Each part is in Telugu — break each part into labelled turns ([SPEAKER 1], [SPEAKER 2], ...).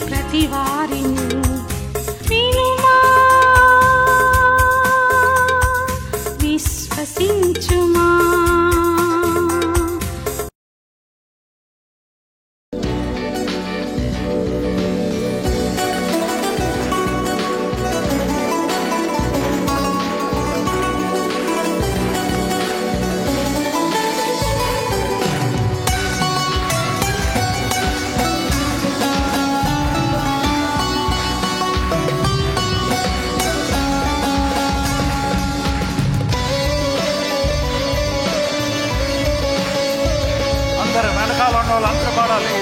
[SPEAKER 1] ప్రతి వారిని వినుమా, విశ్వసించుమా.
[SPEAKER 2] వెనకాల ఉన్న వాళ్ళు అందరూ పాడాలి.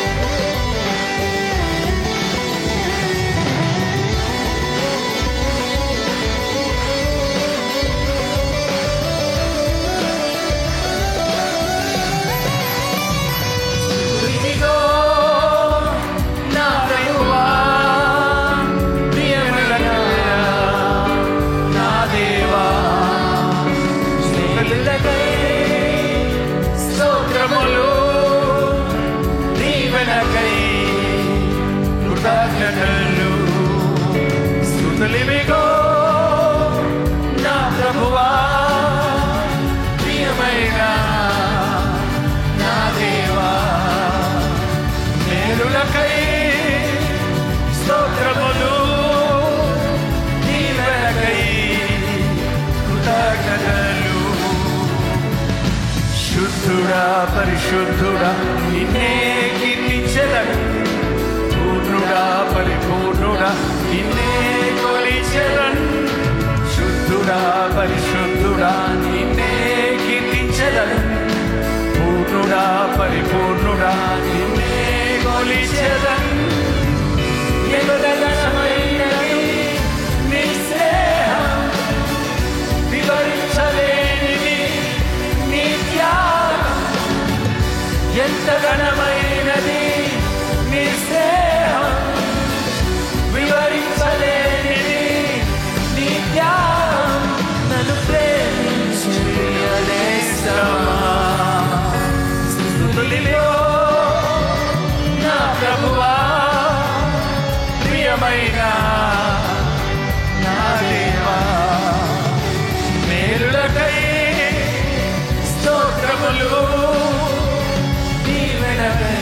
[SPEAKER 2] స్తుతులివిగో నా ప్రభువా, ప్రియమైన నా దేవా, మేలులకై స్తోత్రములు, దీవెనకై కృతజ్ఞతలు. శుద్ధుడా పరిశుద్ధుడా నిన్నే కీర్తించెదను, పూర్ణుడా పరిపూర్ణుడా నిన్నే కొలిచెదను. శుద్ధుడా పరిశుద్ధుడా నిన్నే కీర్తించెదను, పూర్ణుడా పరిపూర్ణుడా నిన్నే కొలిచెదను. ఎగదగనమైనది నీ స్నేహం, వివరించలేనిది నీ త్యాగం. ఎంత ఘనమైనది నీ స్నేహం, వివరించలేనిది నీ త్యాగం. నన్ను ప్రేమించు ప్రియనేస్తమా, స్తుతులిలో నా ప్రభువా, ప్రియమైన నా దేవా, మేలులకై స్తోత్రములు, దీవెనకై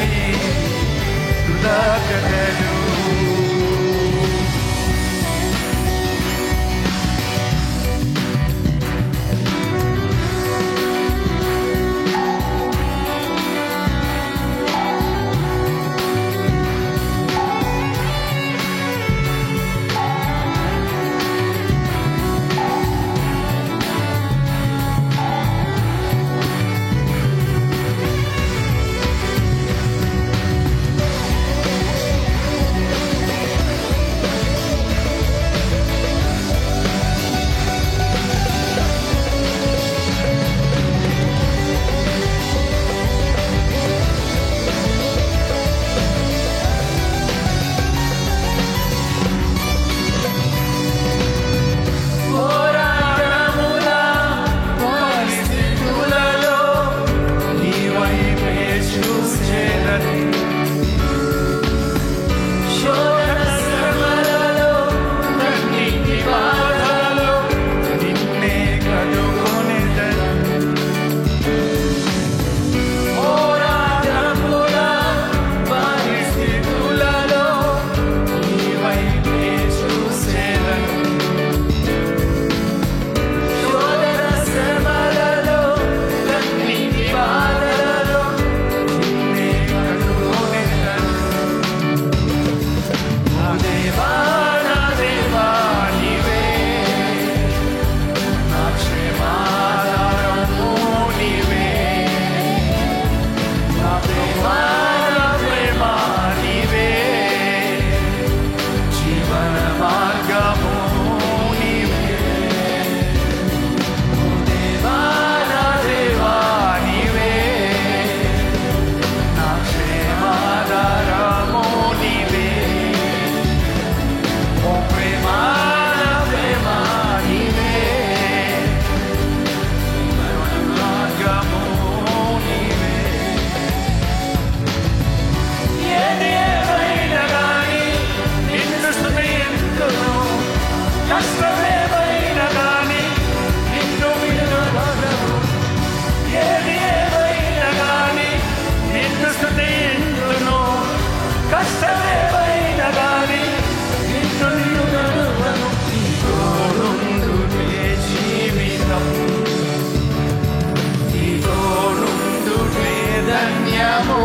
[SPEAKER 2] ధన్యము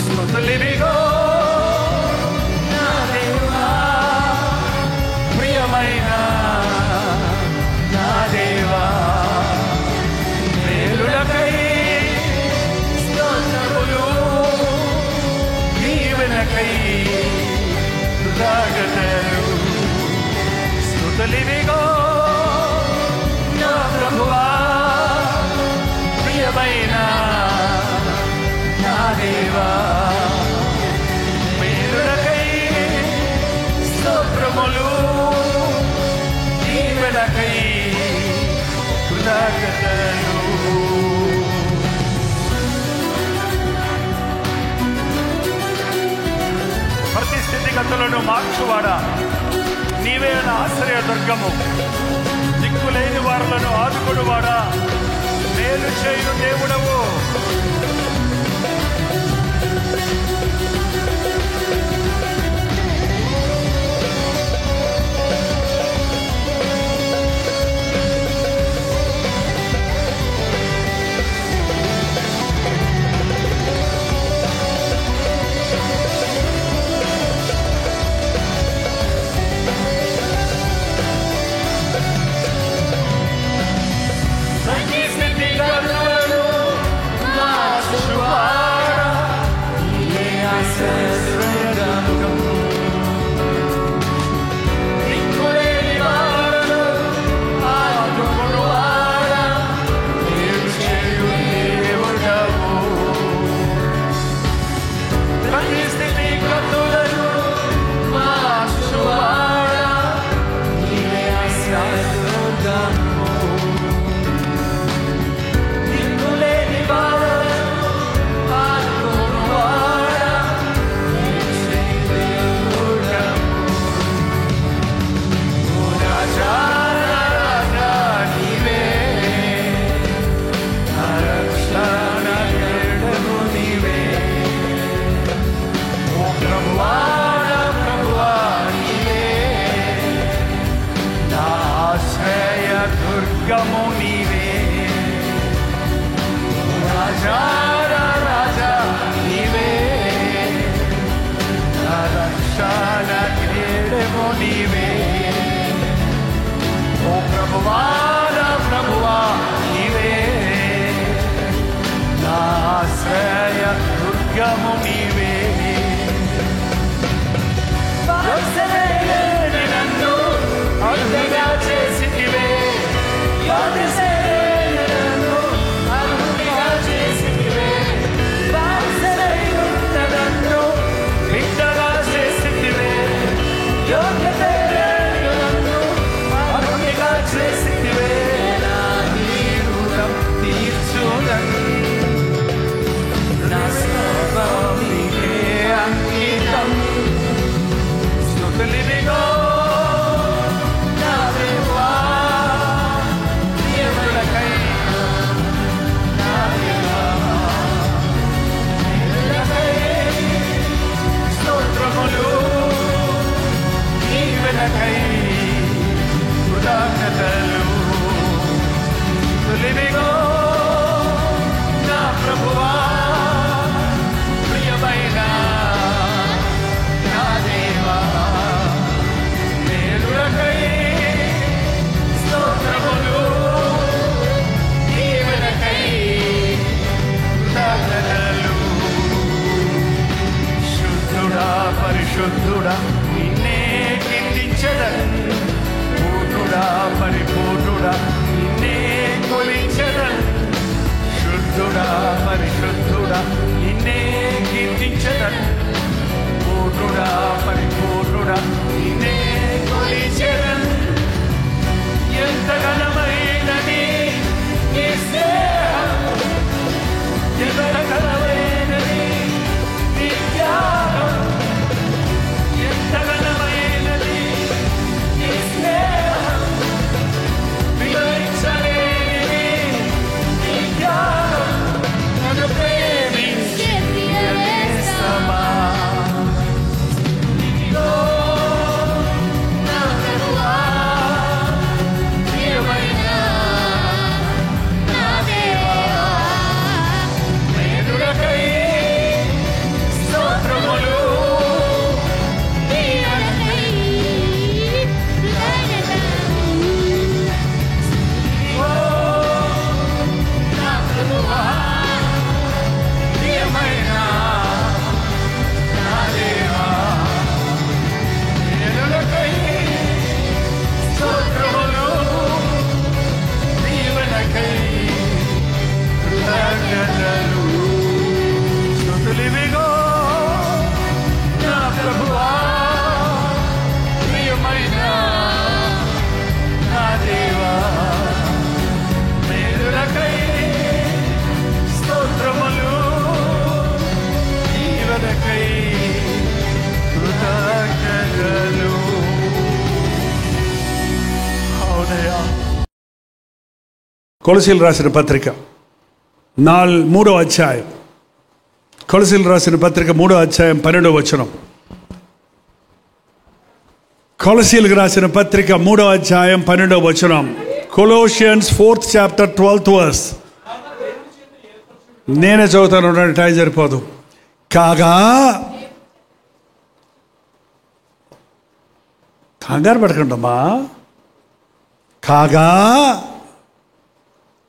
[SPEAKER 2] స్తుతులివిగో నా దేవా ప్రియమైన నా దేవా మేలులకై స్తోత్రములు దీవెనకై కృతజ్ఞతలు స్తుతులివిగో నా ప్రభువా ప్రియమైన నా దేవా మేలులకై స్తోత్రములు దీవెనకై కృతజ్ఞతలు ప్రతి స్థితిగతులను మార్చువాడా నీవే నా ఆశ్రయ దుర్గము దిక్కులేని వారులను ఆదుకొనువాడా మేలు చేయు దేవుడవు దుర్గము నీవే రాజా రాజా నీవే నా రక్షణ క్రీడము నీవే ఓ ప్రభువా నా ప్రభువా నీవే నా ఆశ్రయ దుర్గము నీవే నన్ను అర్థగా చేసివే పరిశుద్ధుడా నిన్నే కీర్తించెదన్ పూర్ణుడా పరిపూర్ణుడా నిన్నే కొలిచెదన్ శుద్ధుడా పరిశుద్ధుడా నిన్నే కీర్తించెదన్ పూర్ణుడా పరిపూర్ణుడా నిన్నే కొలిచెదన్ ఎంత ఘనమైనది నీ స్నేహం ఎంత ఘనమైనది నీ త్యాగం
[SPEAKER 3] కొలసీలు రాసిన పత్రిక 3వ అధ్యాయం. కొలసీలు రాసిన పత్రిక 3వ అధ్యాయం 12వ వచనం. కొలసీలకు రాసిన పత్రిక 3వ అధ్యాయం 12వ వచనం. Colossians 4th chapter 12th verse. నేనే చదువుతాను, టైం సరిపోదు. కాగా కంగారు పడకండమ్మా.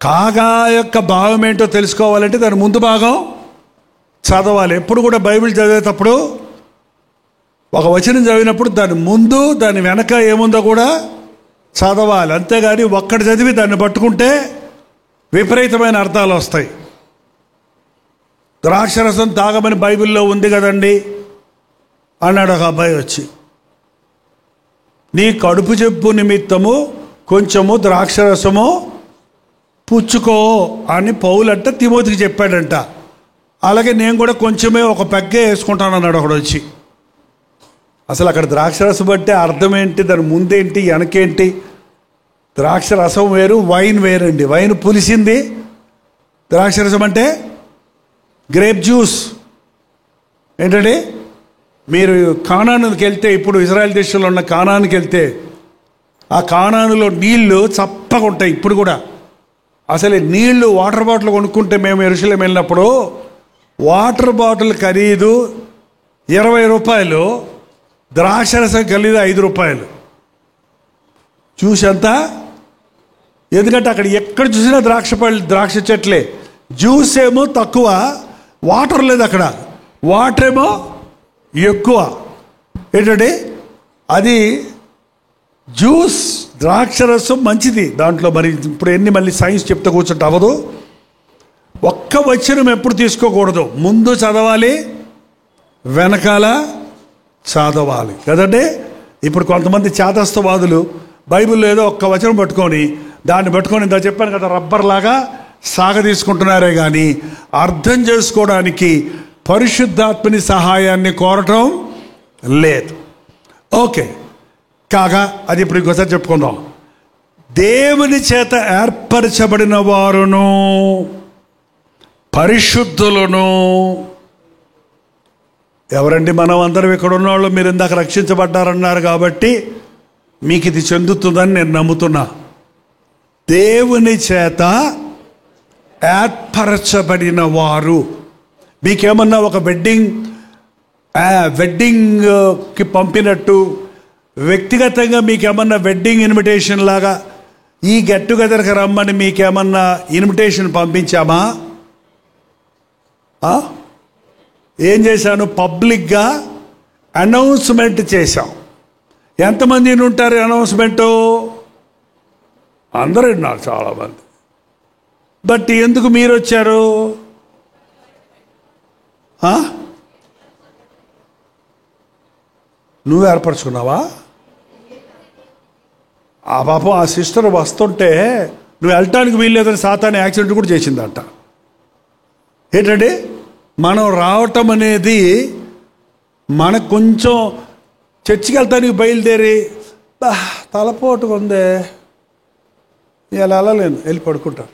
[SPEAKER 3] కాగా యొక్క భావం ఏంటో తెలుసుకోవాలంటే దాని ముందు భాగం చదవాలి. ఎప్పుడు కూడా బైబిల్ చదివేటప్పుడు ఒక వచనం చదివినప్పుడు దాని ముందు దాని వెనక ఏముందో కూడా చదవాలి. అంతేగాని ఒక్కటి చదివి దాన్ని పట్టుకుంటే విపరీతమైన అర్థాలు వస్తాయి. ద్రాక్షరసం తాగమని బైబిల్లో ఉంది కదండి అన్నాడు ఒక అబ్బాయి వచ్చి. నీ కడుపు జబ్బు నిమిత్తము కొంచెము ద్రాక్షరసము పుచ్చుకో అని పౌలంట తిమోతికి చెప్పాడంట. అలాగే నేను కూడా కొంచెమే ఒక పెగ్గే వేసుకుంటాను అన్నాడు ఒకడు వచ్చి. అసలు అక్కడ ద్రాక్షరసం అంటే అర్థం ఏంటి, దాని ముందేంటి వెనకేంటి? ద్రాక్షరసం వేరు, వైన్ వేరండి. వైన్ పులిసింది, ద్రాక్షరసం అంటే గ్రేప్ జ్యూస్. ఏంటండి, మీరు కానానుకి వెళ్తే, ఇప్పుడు ఇజ్రాయెల్ దేశంలో ఉన్న కానానుకి వెళ్తే ఆ కానానులో నీళ్లు చప్పగా ఉంటాయి ఇప్పుడు కూడా. అసలు నీళ్లు వాటర్ బాటిల్ కొనుక్కుంటే మేము యెరూషలేం వెళ్ళినప్పుడు వాటర్ బాటిల్ ఖరీదు 20 రూపాయలు, ద్రాక్షరసం ఖరీదు 5 రూపాయలు. చూసి ఎంత? ఎందుకంటే అక్కడ ఎక్కడ చూసినా ద్రాక్ష చెట్లే. జ్యూస్ ఏమో తక్కువ, వాటర్ లేదు అక్కడ, వాటర్ ఏమో ఎక్కువ. ఏంటంటే అది జ్యూస్, ద్రాక్షరసం మంచిది దాంట్లో. మరి ఇప్పుడు మళ్ళీ సైన్స్ చెప్తే కూర్చుంటే అవ్వదు. ఒక్క వచనం ఎప్పుడు తీసుకోకూడదు, ముందు చదవాలి, వెనకాల చదవాలి కదండి. ఇప్పుడు కొంతమంది చేతస్థవాదులు బైబిల్లో ఏదో ఒక్క వచనం పట్టుకొని దాన్ని పట్టుకొని ఇందా చెప్పాను కదా రబ్బర్ లాగా సాగ తీసుకుంటున్నారే కానీ అర్థం చేసుకోవడానికి పరిశుద్ధాత్మని సహాయాన్ని కోరటం లేదు. ఓకే, కాగా అది ఇప్పుడు ఇంకోసారి చెప్పుకుందాం. దేవుని చేత ఏర్పరచబడిన వారును పరిశుద్ధులను. ఎవరండి మనం అందరం? ఇక్కడ ఉన్న వాళ్ళు మీరు ఇందాక రక్షించబడ్డారన్నారు కాబట్టి మీకు ఇది చెందుతుందని నేను నమ్ముతున్నా. దేవుని చేత ఏర్పరచబడిన వారు. మీకేమన్నా ఒక వెడ్డింగ్కి పంపినట్టు వ్యక్తిగతంగా మీకేమన్నా వెడ్డింగ్ ఇన్విటేషన్ లాగా ఈ గెట్ టుగెదర్కి రమ్మని మీకేమన్నా ఇన్విటేషన్ పంపించామా? ఏం చేశాను? పబ్లిక్గా అనౌన్స్మెంట్ చేశాం. ఎంతమంది ఉంటారు అనౌన్స్మెంటు? అందరూ ఉన్నారు, చాలామంది. బట్ ఎందుకు మీరు వచ్చారు? నువ్వు ఏర్పరచుకున్నావా? ఆ పాపం ఆ సిస్టర్ వస్తుంటే నువ్వు వెళ్ళటానికి వీల్లేదని సాతాను యాక్సిడెంట్ కూడా చేసిందంట. ఏంటంటే మనం రావటం అనేది మనకు కొంచెం చర్చికి వెళ్తానికి బయలుదేరి తలపోటుగా ఉందే, ఇలా వెళ్ళలేను, వెళ్ళి పడుకుంటారు.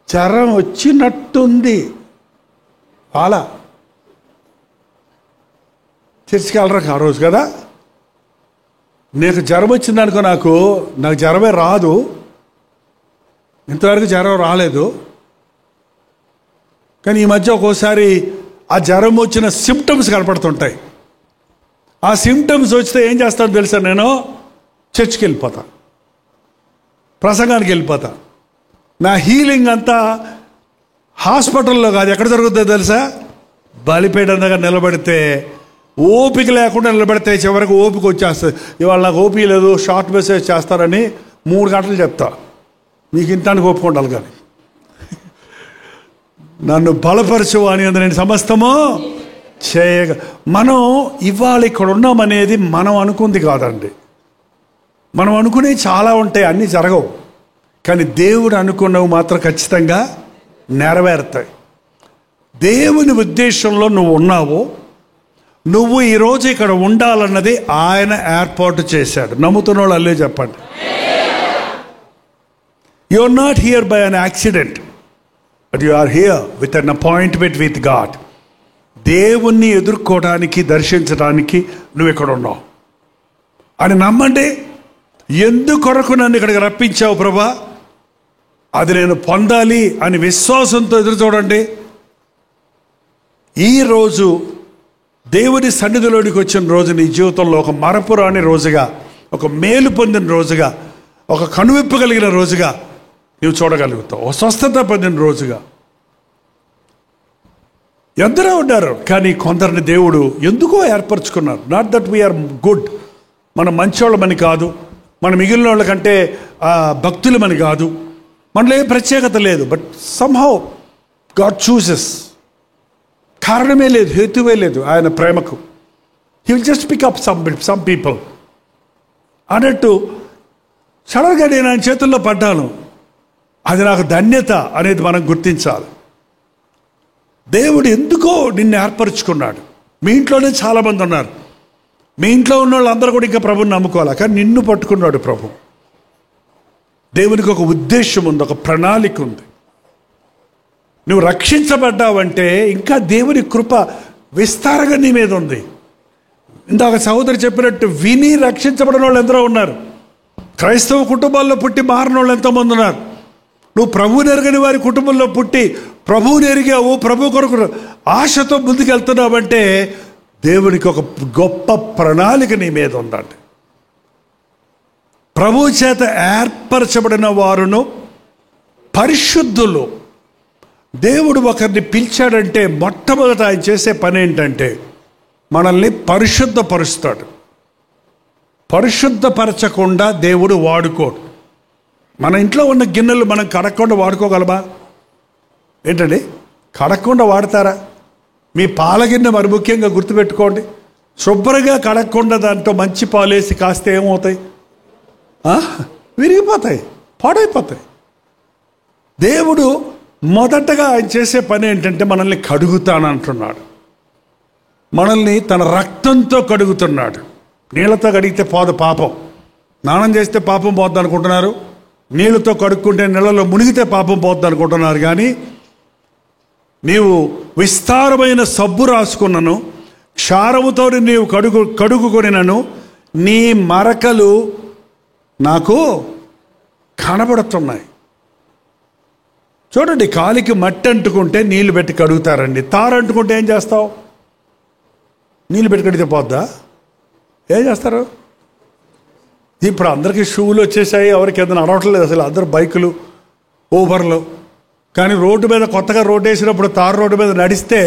[SPEAKER 3] జ్వరం వచ్చినట్టుంది, వాళ్ళ చర్చికి వెళ్ళరు ఆ రోజు కదా. నీకు జ్వరం వచ్చిందనుకో, నాకు జ్వరమే రాదు, ఇంతవరకు జ్వరం రాలేదు. కానీ ఈ మధ్య ఒక్కోసారి ఆ జ్వరం వచ్చిన సిమ్టమ్స్ కనపడుతుంటాయి. ఆ సిమ్టమ్స్ వస్తే ఏం చేస్తాను తెలుసా? నేను చర్చికి వెళ్ళిపోతా, ప్రసంగానికి వెళ్ళిపోతా. నా హీలింగ్ అంతా హాస్పిటల్లో కాదు, ఎక్కడ జరుగుతుందో తెలుసా? బలిపేట దగ్గర నిలబడితే, ఓపిక లేకుండా నిలబడితే చివరికి ఓపిక వచ్చేస్తుంది. ఇవాళ నాకు ఓపిక లేదు, షార్ట్ మెసేజ్ చేస్తారని 3 గంటలు చెప్తా. మీకు ఇంటానికి ఒప్పుకుంటాను కానీ నన్ను బలపరచు అని నేను సమస్తము చేయగ. మనం ఇవాళ ఇక్కడ ఉన్నామనేది మనం అనుకుంది కాదండి. మనం అనుకునేవి చాలా ఉంటాయి, అన్నీ జరగవు. కానీ దేవుడు అనుకున్నవి మాత్రం ఖచ్చితంగా నెరవేరుతాయి. దేవుని ఉద్దేశంలో నువ్వు ఉన్నావు. నువ్వు ఈరోజు ఇక్కడ ఉండాలన్నది ఆయన ఏర్పాటు చేశాడు. నమ్ముతున్న వాళ్ళు అల్లే చెప్పండి. You are not here by an accident, but you are here with an appointment with God. దేవుణ్ణి ఎదుర్కోవడానికి, దర్శించడానికి నువ్వు ఇక్కడ ఉన్నావు అని నమ్మండి. ఎందుకొరకు నన్ను ఇక్కడికి రప్పించావు ప్రభా, అది నేను పొందాలి అని విశ్వాసంతో ఎదురు చూడండి. ఈరోజు దేవుని సన్నిధిలోనికి వచ్చిన రోజు నీ జీవితంలో ఒక మరపురాని రోజుగా, ఒక మేలు పొందిన రోజుగా, ఒక కనువిప్పు కలిగిన రోజుగా నువ్వు చూడగలుగుతావు. ఒక స్వస్థత పొందిన రోజుగా. ఎందరో ఉన్నారు, కానీ కొందరిని దేవుడు ఎందుకో ఏర్పరచుకున్నారు. నాట్ దట్ వీఆర్ గుడ్, మనం మంచోళ్ళమని కాదు, మన మిగిలిన వాళ్ళకంటే భక్తులమని కాదు, మనలో ఏ ప్రత్యేకత లేదు. But somehow God chooses. కారణమే లేదు, హేతువే లేదు ఆయన ప్రేమకు. He will just pick up some people అన్నట్టు. సడన్గా నేను ఆయన చేతుల్లో పడ్డాను, అది నాకు ధన్యత అనేది మనం గుర్తించాలి. దేవుడు ఎందుకో నిన్ను ఏర్పరచుకున్నాడు. మీ ఇంట్లోనే చాలామంది ఉన్నారు, మీ ఇంట్లో ఉన్న వాళ్ళందరూ కూడా ఇంకా ప్రభుని నమ్ముకోవాలి, కానీ నిన్ను పట్టుకున్నాడు ప్రభు. దేవునికి ఒక ఉద్దేశం ఉంది, ఒక ప్రణాళిక ఉంది. నువ్వు రక్షించబడ్డావంటే ఇంకా దేవుని కృప విస్తారంగా నీ మీద ఉంది. ఇందాక సహోదరు చెప్పినట్టు విని రక్షించబడిన వాళ్ళు ఎందరో ఉన్నారు. క్రైస్తవ కుటుంబాల్లో పుట్టి మారిన వాళ్ళు ఎంతోమంది ఉన్నారు. నువ్వు ప్రభువుని ఎరగని వారి కుటుంబంలో పుట్టి ప్రభువుని ఎరిగావు, ప్రభు కొరకు ఆశతో ముందుకెళ్తున్నావంటే దేవునికి ఒక గొప్ప ప్రణాళిక నీ మీద ఉందండి. ప్రభు చేత ఏర్పరచబడిన వారును పరిశుద్ధులు. దేవుడు ఒకరిని పిలిచాడంటే మొట్టమొదట ఆయన చేసే పని ఏంటంటే మనల్ని పరిశుద్ధపరుస్తాడు. పరిశుద్ధపరచకుండా దేవుడు వాడుకోడు. మన ఇంట్లో ఉన్న గిన్నెలు మనం కడగకుండా వాడుకోగలమా? ఏంటండి, కడగకుండా వాడతారా? మీ పాల గిన్నె మరి ముఖ్యంగా గుర్తుపెట్టుకోండి. శుభ్రంగా కడగకుండా దాంట్లో మంచి పాలేసి కాస్తే ఏమవుతాయి? విరిగిపోతాయి, పాడైపోతాయి. దేవుడు మొదటగా ఆయన చేసే పని ఏంటంటే మనల్ని కడుగుతానంటున్నాడు. మనల్ని తన రక్తంతో కడుగుతున్నాడు. నీళ్ళతో కడిగితే పోదు పాపం. స్నానం చేస్తే పాపం పోద్ది అనుకుంటున్నారు, నీళ్ళతో కడుక్కుంటే నీళ్ళలో మునిగితే పాపం పోద్ది అనుకుంటున్నారు. కానీ నీవు విస్తారమైన సబ్బు రాసుకున్నను, క్షారముతో నీవు కడుగుకొనినను, నీ మరకలు నాకు కనబడుతున్నాయి. చూడండి, కాలికి మట్టి అంటుకుంటే నీళ్లు పెట్టి కడుగుతారండి. తారు అంటుకుంటే ఏం చేస్తావు? నీళ్ళు పెట్టి కడిగితే పోద్దా? ఏం చేస్తారు? ఇప్పుడు అందరికీ షూలు వచ్చేసాయి, ఎవరికి ఏదైనా అడవట్లేదు అసలు. అందరూ బైకులు, ఊబర్లు. కానీ రోడ్డు మీద కొత్తగా రోడ్డు వేసినప్పుడు తారు రోడ్డు మీద నడిస్తే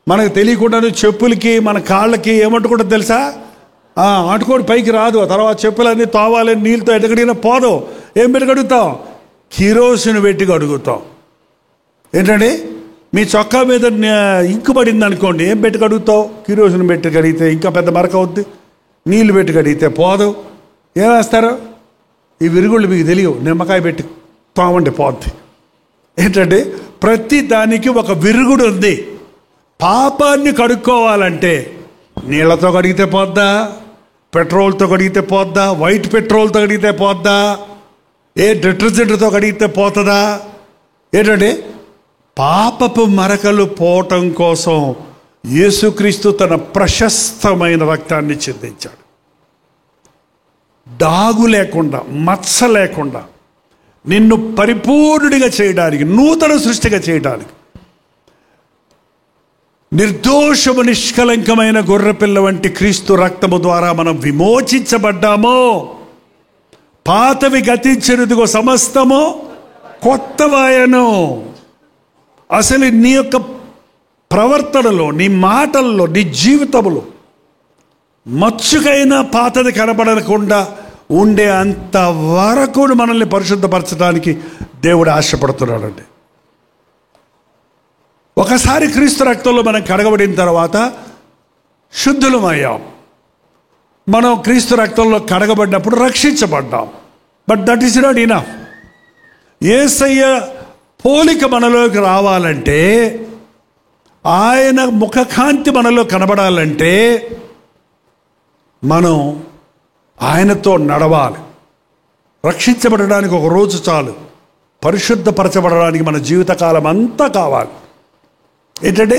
[SPEAKER 3] మనకు తెలియకుండానే చెప్పులకి మన కాళ్ళకి ఏమంటుకుంటుంది తెలుసా? ఆటుకోడి పైకి రాదు. ఆ తర్వాత చెప్పులన్నీ తోవాలి, నీళ్ళతో ఎటగడిగినా పోదు. ఏం పెట్టి కడుగుతాం? కిరోసిన్ పెట్టి కడుగుతాం. ఏంటండి, మీ చొక్కా మీద ఇంకు పడింది అనుకోండి, ఏం పెట్టి కడుగుతావు? కిరోసిన్ పెట్టి కడిగితే ఇంకా పెద్ద మరక అవుద్ది. నీళ్ళు పెట్టి కడిగితే పోదు. ఏం వేస్తారు? ఈ విరుగుళ్ళు మీకు తెలియవు, నిమ్మకాయ పెట్టి తోమండి పోద్ది. ఏంటంటే ప్రతి దానికి ఒక విరుగుడు ఉంది. పాపాన్ని కడుక్కోవాలంటే నీళ్లతో కడిగితే పోద్దా? పెట్రోల్తో కడిగితే పోద్దా? వైట్ పెట్రోల్తో కడిగితే పోద్దా? ఏ డిటర్జెంట్తో కడిగితే పోతుందా? ఏంటంటే పాపపు మరకలు పోవటం కోసం యేసుక్రీస్తు తన ప్రశస్తమైన రక్తాన్ని చిందించాడు. డాగు లేకుండా, మచ్చ లేకుండా నిన్ను పరిపూర్ణుడిగా చేయడానికి, నూతన సృష్టిగా చేయడానికి, నిర్దోషము నిష్కలంకమైన గొర్రెపిల్ల వంటి క్రీస్తు రక్తము ద్వారా మనం విమోచించబడ్డాము. పాతవి గతించినదిగో సమస్తము కొత్తవాయను. అసలు నీ యొక్క ప్రవర్తనలో, నీ మాటల్లో, నీ జీవితంలో మచ్చుకైనా పాతది కనబడకుండా ఉండే అంతవరకు మనల్ని పరిశుద్ధపరచడానికి దేవుడు ఆశపడుతున్నాడండి. ఒకసారి క్రీస్తు రక్తంలో మనం కడగబడిన తర్వాత శుద్ధులమయ్యాం. మనం క్రీస్తు రక్తంలో కడగబడినప్పుడు రక్షించబడ్డాం. But that is not enough. యేసయ్య పోలిక మనలోకి రావాలంటే, ఆయన ముఖకాంతి మనలో కనబడాలంటే మనం ఆయనతో నడవాలి. రక్షించబడడానికి ఒక రోజు చాలు. పరిశుద్ధపరచబడడానికి మన జీవితకాలం అంతా కావాలి. ఏంటంటే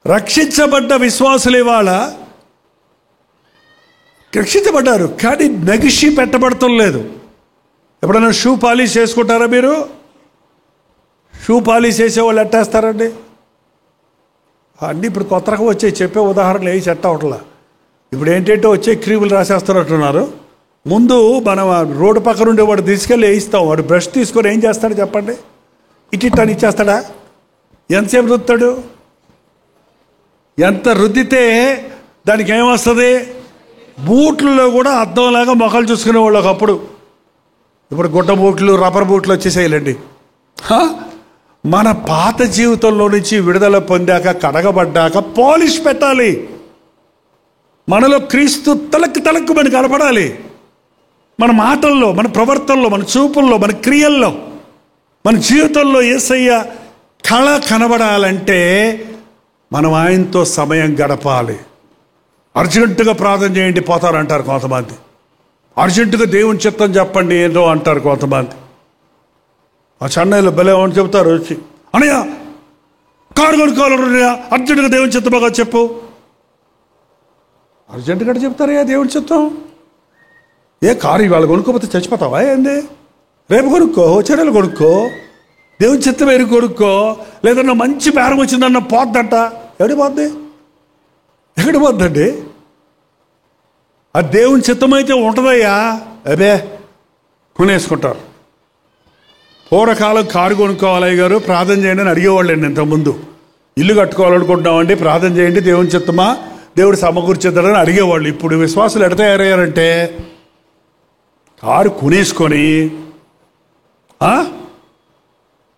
[SPEAKER 3] రక్షించబడ్డ విశ్వాసులు ఇవాళ రక్షించబడ్డారు, కానీ నెగిషి పెట్టబడటం లేదు. ఎప్పుడైనా షూ పాలిష్ చేసుకుంటారా మీరు? షూ పాలిష్ చేసేవాళ్ళు ఎట్టేస్తారండి? అన్నీ ఇప్పుడు కొత్త రకం వచ్చాయి. చెప్పే ఉదాహరణలు ఏ సెట్ అవట్లా. ఇప్పుడు ఏంటంటే వచ్చే క్రీములు రాసేస్తున్నట్టున్నారు. ముందు మనం రోడ్డు పక్కన ఉండే వాడు తీసుకెళ్ళి వేయిస్తాం. వాడు బ్రష్ తీసుకొని ఏం చేస్తాడు చెప్పండి? ఇట్టిట్టని ఇచ్చేస్తాడా? ఎంతసేపు రుద్దుతాడు? ఎంత రుద్దితే దానికి ఏమొస్తుంది? బూట్లలో కూడా అద్దంలాగా మొక్కలు చూసుకునేవాళ్ళు ఒకప్పుడు. ఇప్పుడు గుడ్డ బూట్లు, రబ్బర్ బూట్లు వచ్చేసేయాలండి. మన పాత జీవితంలో నుంచి విడుదల పొందాక, కడగబడ్డాక పాలిష్ పెట్టాలి. మనలో క్రీస్తు తలకు మనకి కనపడాలి. మన మాటల్లో, మన ప్రవర్తనలో, మన చూపుల్లో, మన క్రియల్లో, మన జీవితంలో యేసయ్య కళ కనబడాలంటే మనం ఆయనతో సమయం గడపాలి. అర్జెంటుగా ప్రార్థన చేయండి పోతారంటారు కొంతమంది. అర్జెంటుగా దేవుని చిత్తం చెప్పండి ఏంటో అంటారు కొంతమంది. ఆ చెన్నైలో భలే అని చెప్తారు వచ్చి, అన్నయ్య కారు కొనుక్కోవాలన్నయ్య, అర్జెంటుగా దేవుని చిత్తం బాగా చెప్పు. అర్జెంటుగా చెప్తారయ్యా దేవుని చిత్తం? ఏ కారు ఇవాళ కొనుక్కోపోతే చచ్చిపోతావా ఏంది? రేపు కొనుక్కో, చెన్నైలు కొనుక్కో, దేవుని చిత్తం ఎరుగు కొనుక్కో. లేదన్నా మంచి బేరం వచ్చిందన్న పోద్దంట. ఎక్కడి పోద్దండి? ఆ దేవుని చిత్తం అయితే ఉంటుందయ్యా. అబే కొనేసుకుంటారు. పూర్వకాలం కారు కొనుక్కోవాలి గారు, ప్రార్థన చేయండి అని అడిగేవాళ్ళండి. ఇంతకుముందు ఇల్లు కట్టుకోవాలనుకుంటున్నామండి, ప్రార్థన చేయండి, దేవుని చిత్తమా, దేవుడు సమకూర్చేద్దాడని అడిగేవాళ్ళు. ఇప్పుడు విశ్వాసులు ఎడ తయారయ్యారంటే కారు కొనేసుకొని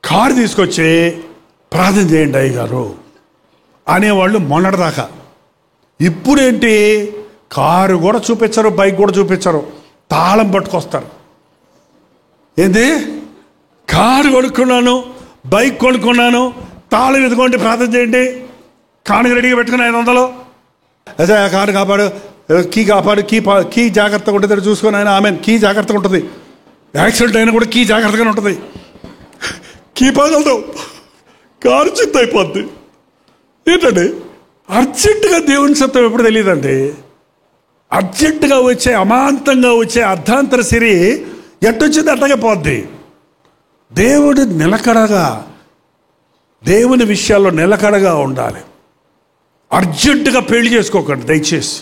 [SPEAKER 3] కారు తీసుకొచ్చి ప్రార్థన చేయండి అయ్యగారు అనేవాళ్ళు మొన్నటిదాకా. ఇప్పుడేంటి? కారు కూడా చూపించరు, బైక్ కూడా చూపించరు, తాళం పట్టుకొస్తారు. ఏంది? కారు కొనుక్కున్నాను, బైక్ కొనుక్కున్నాను, తాళం ఎదుగుంటే ప్రార్థన చేయండి, కానుక రెడీగా పెట్టుకుని 500. అదే ఆ కారు కాపాడు, కీ కాపాడు, కీ జాగ్రత్తగా ఉంటుంది చూసుకొని ఆయన. ఆమె కీ జాగ్రత్తగా ఉంటుంది. యాక్సిడెంట్ అయినా కూడా కీ జాగ్రత్తగానే ఉంటుంది. కీ పగలదు, కారు చిత్త అయిపోద్ది. ఏంటండి? అర్జెంటుగా దేవుని సత్వం ఎప్పుడు తెలియదండి. అర్జెంటుగా వచ్చే, అమాంతంగా వచ్చే అర్ధాంతర సిరి ఎట్టొచ్చింది అట్టగే పోద్ది. దేవుడు నిలకడగా, దేవుని విషయాల్లో నిలకడగా ఉండాలి. అర్జెంటుగా పెళ్లి చేసుకోకండి దయచేసి.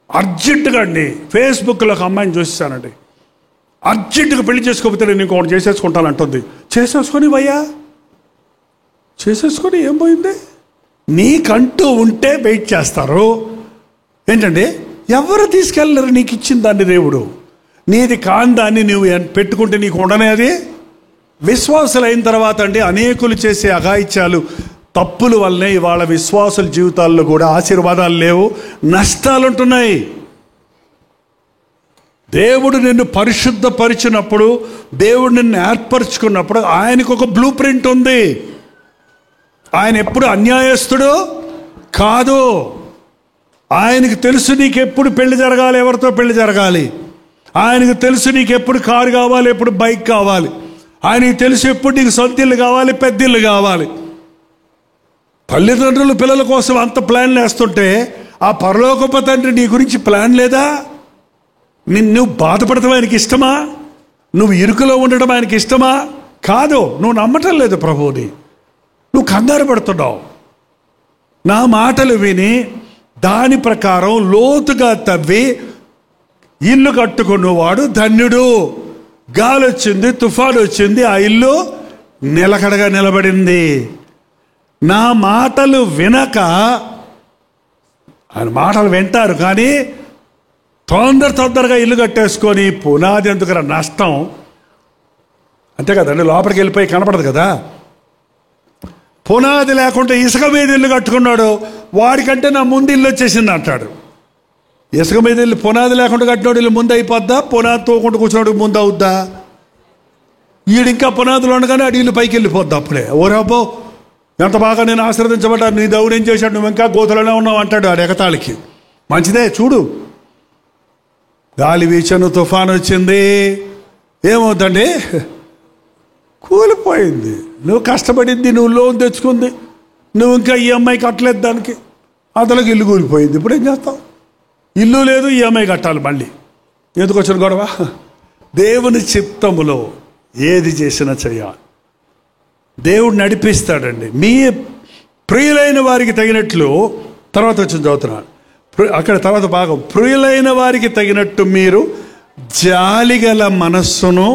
[SPEAKER 3] అర్జెంటుగా అండి. ఫేస్బుక్లో ఒక అమ్మాయిని చూసేసానండి, అర్జెంటుగా పెళ్లి చేసుకోకపోతే నేను ఇంకొకటి చేసేసుకుంటానంటుంది. చేసేసుకొని భయ్యా, చేసేసుకొని ఏం పోయింది? నీకంటూ ఉంటే వెయిట్ చేస్తారు. ఏంటండి? ఎవరు తీసుకెళ్ళరు నీకు ఇచ్చిన దాన్ని. దేవుడు నీది కాని దాన్ని నువ్వు పెట్టుకుంటే నీకు ఉండనే అది. విశ్వాసులు అయిన తర్వాత అండి అనేకులు చేసే అఘాయిత్యాలు, తప్పుల వల్లనే ఇవాళ విశ్వాసుల జీవితాల్లో కూడా ఆశీర్వాదాలు లేవు, నష్టాలు ఉంటున్నాయి. దేవుడు నిన్ను పరిశుద్ధపరిచినప్పుడు, దేవుడు నిన్ను ఏర్పరచుకున్నప్పుడు ఆయనకు ఒక బ్లూ ప్రింట్ ఉంది. ఆయన ఎప్పుడు అన్యాయస్తుడు కాదు. ఆయనకు తెలుసు నీకెప్పుడు పెళ్లి జరగాలి, ఎవరితో పెళ్లి జరగాలి. ఆయనకు తెలుసు నీకు ఎప్పుడు కారు కావాలి, ఎప్పుడు బైక్ కావాలి. ఆయనకు తెలుసు ఎప్పుడు నీకు సొంత ఇల్లు కావాలి, పెద్ద ఇల్లు కావాలి. తల్లిదండ్రులు పిల్లల కోసం అంత ప్లాన్లు వేస్తుంటే ఆ పరలోకపు తండ్రి నీ గురించి ప్లాన్ లేదా? నువ్వు బాధపడటం ఆయనకి ఇష్టమా? నువ్వు ఇరుకులో ఉండడం ఆయనకి ఇష్టమా? కాదు. నువ్వు నమ్మటం లేదు ప్రభువుని, నువ్వు కంగారు పడుతున్నావు. నా మాటలు విని దాని ప్రకారం లోతుగా తవ్వి ఇల్లు కట్టుకున్నవాడు ధన్యుడు. గాలి వచ్చింది, తుఫాను వచ్చింది, ఆ ఇల్లు నిలకడగా నిలబడింది. నా మాటలు వినక, ఆయన మాటలు వింటారు కానీ తొందరగా ఇల్లు కట్టేసుకొని పునాది ఎందుకు నష్టం. అంతే కదండి, లోపలికి వెళ్ళిపోయి కనపడదు కదా. పునాది లేకుండా ఇసుక మీద ఇల్లు కట్టుకున్నాడు, వాడికంటే నా ముందు ఇల్లు వచ్చేసింది అంటాడు. ఇసుక మీద ఇల్లు పునాది లేకుండా కట్టినోడు ఇల్లు ముందు అయిపోద్దా? పునాది తోకుండా కూర్చున్నాడు ముందు అవుద్దా? ఈడు ఇంకా పునాదులు ఉండగానే అడి ఇల్లు పైకి వెళ్ళిపోద్ది అప్పుడే. ఓరాబో ఎంత బాగా నేను ఆశీర్వదించబడ్డాను, నీ దేవుడు ఏం చేశాడు, నువ్వు ఇంకా గోతులోనే ఉన్నావు అంటాడు ఆడు ఎగతాళికి. మంచిదే చూడు, గాలి వీచను, తుఫాను వచ్చింది, ఏమవుతండి? కూలిపోయింది. నువ్వు కష్టపడింది, నువ్వు లోన్ తెచ్చుకుంది, నువ్వు ఇంకా ఈఎంఐ కట్టలేదు దానికి, అతనికి ఇల్లు కూలిపోయింది. ఇప్పుడు ఏం చేస్తావు? ఇల్లు లేదు, ఈఎంఐ కట్టాలి మళ్ళీ. ఎందుకు వచ్చిన గొడవ? దేవుని చిత్తములో ఏది చేసినా చేయాలి. దేవుడు నడిపిస్తాడండి. మీ ప్రియులైన వారికి తగినట్లు, తర్వాత వచ్చి చదువుతున్నాను అక్కడ తర్వాత భాగం, ప్రియులైన వారికి తగినట్టు మీరు జాలిగల మనస్సును,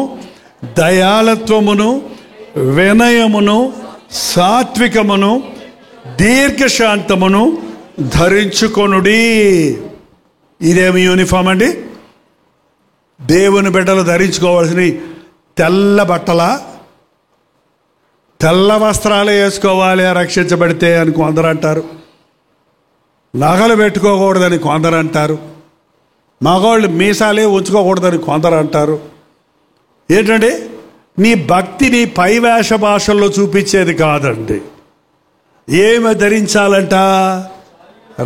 [SPEAKER 3] దయాళత్వమును, వినయమును, సాత్వికమును, దీర్ఘశాంతమును ధరించుకొనుడి. ఇదేమి యూనిఫామ్ అండి? దేవుని బిడ్డలు ధరించుకోవాల్సిన తెల్ల బట్టల, తెల్ల వస్త్రాలు వేసుకోవాలి రక్షించబడితే అని కొందరు అంటారు. నగలు పెట్టుకోకూడదని కొందరు అంటారు. మగవాళ్ళు మీసాలే ఉంచుకోకూడదని కొందరు అంటారు. ఏంటంటే నీ భక్తిని పై వేష భాషల్లో చూపించేది కాదండి. ఏమి ధరించాలంట?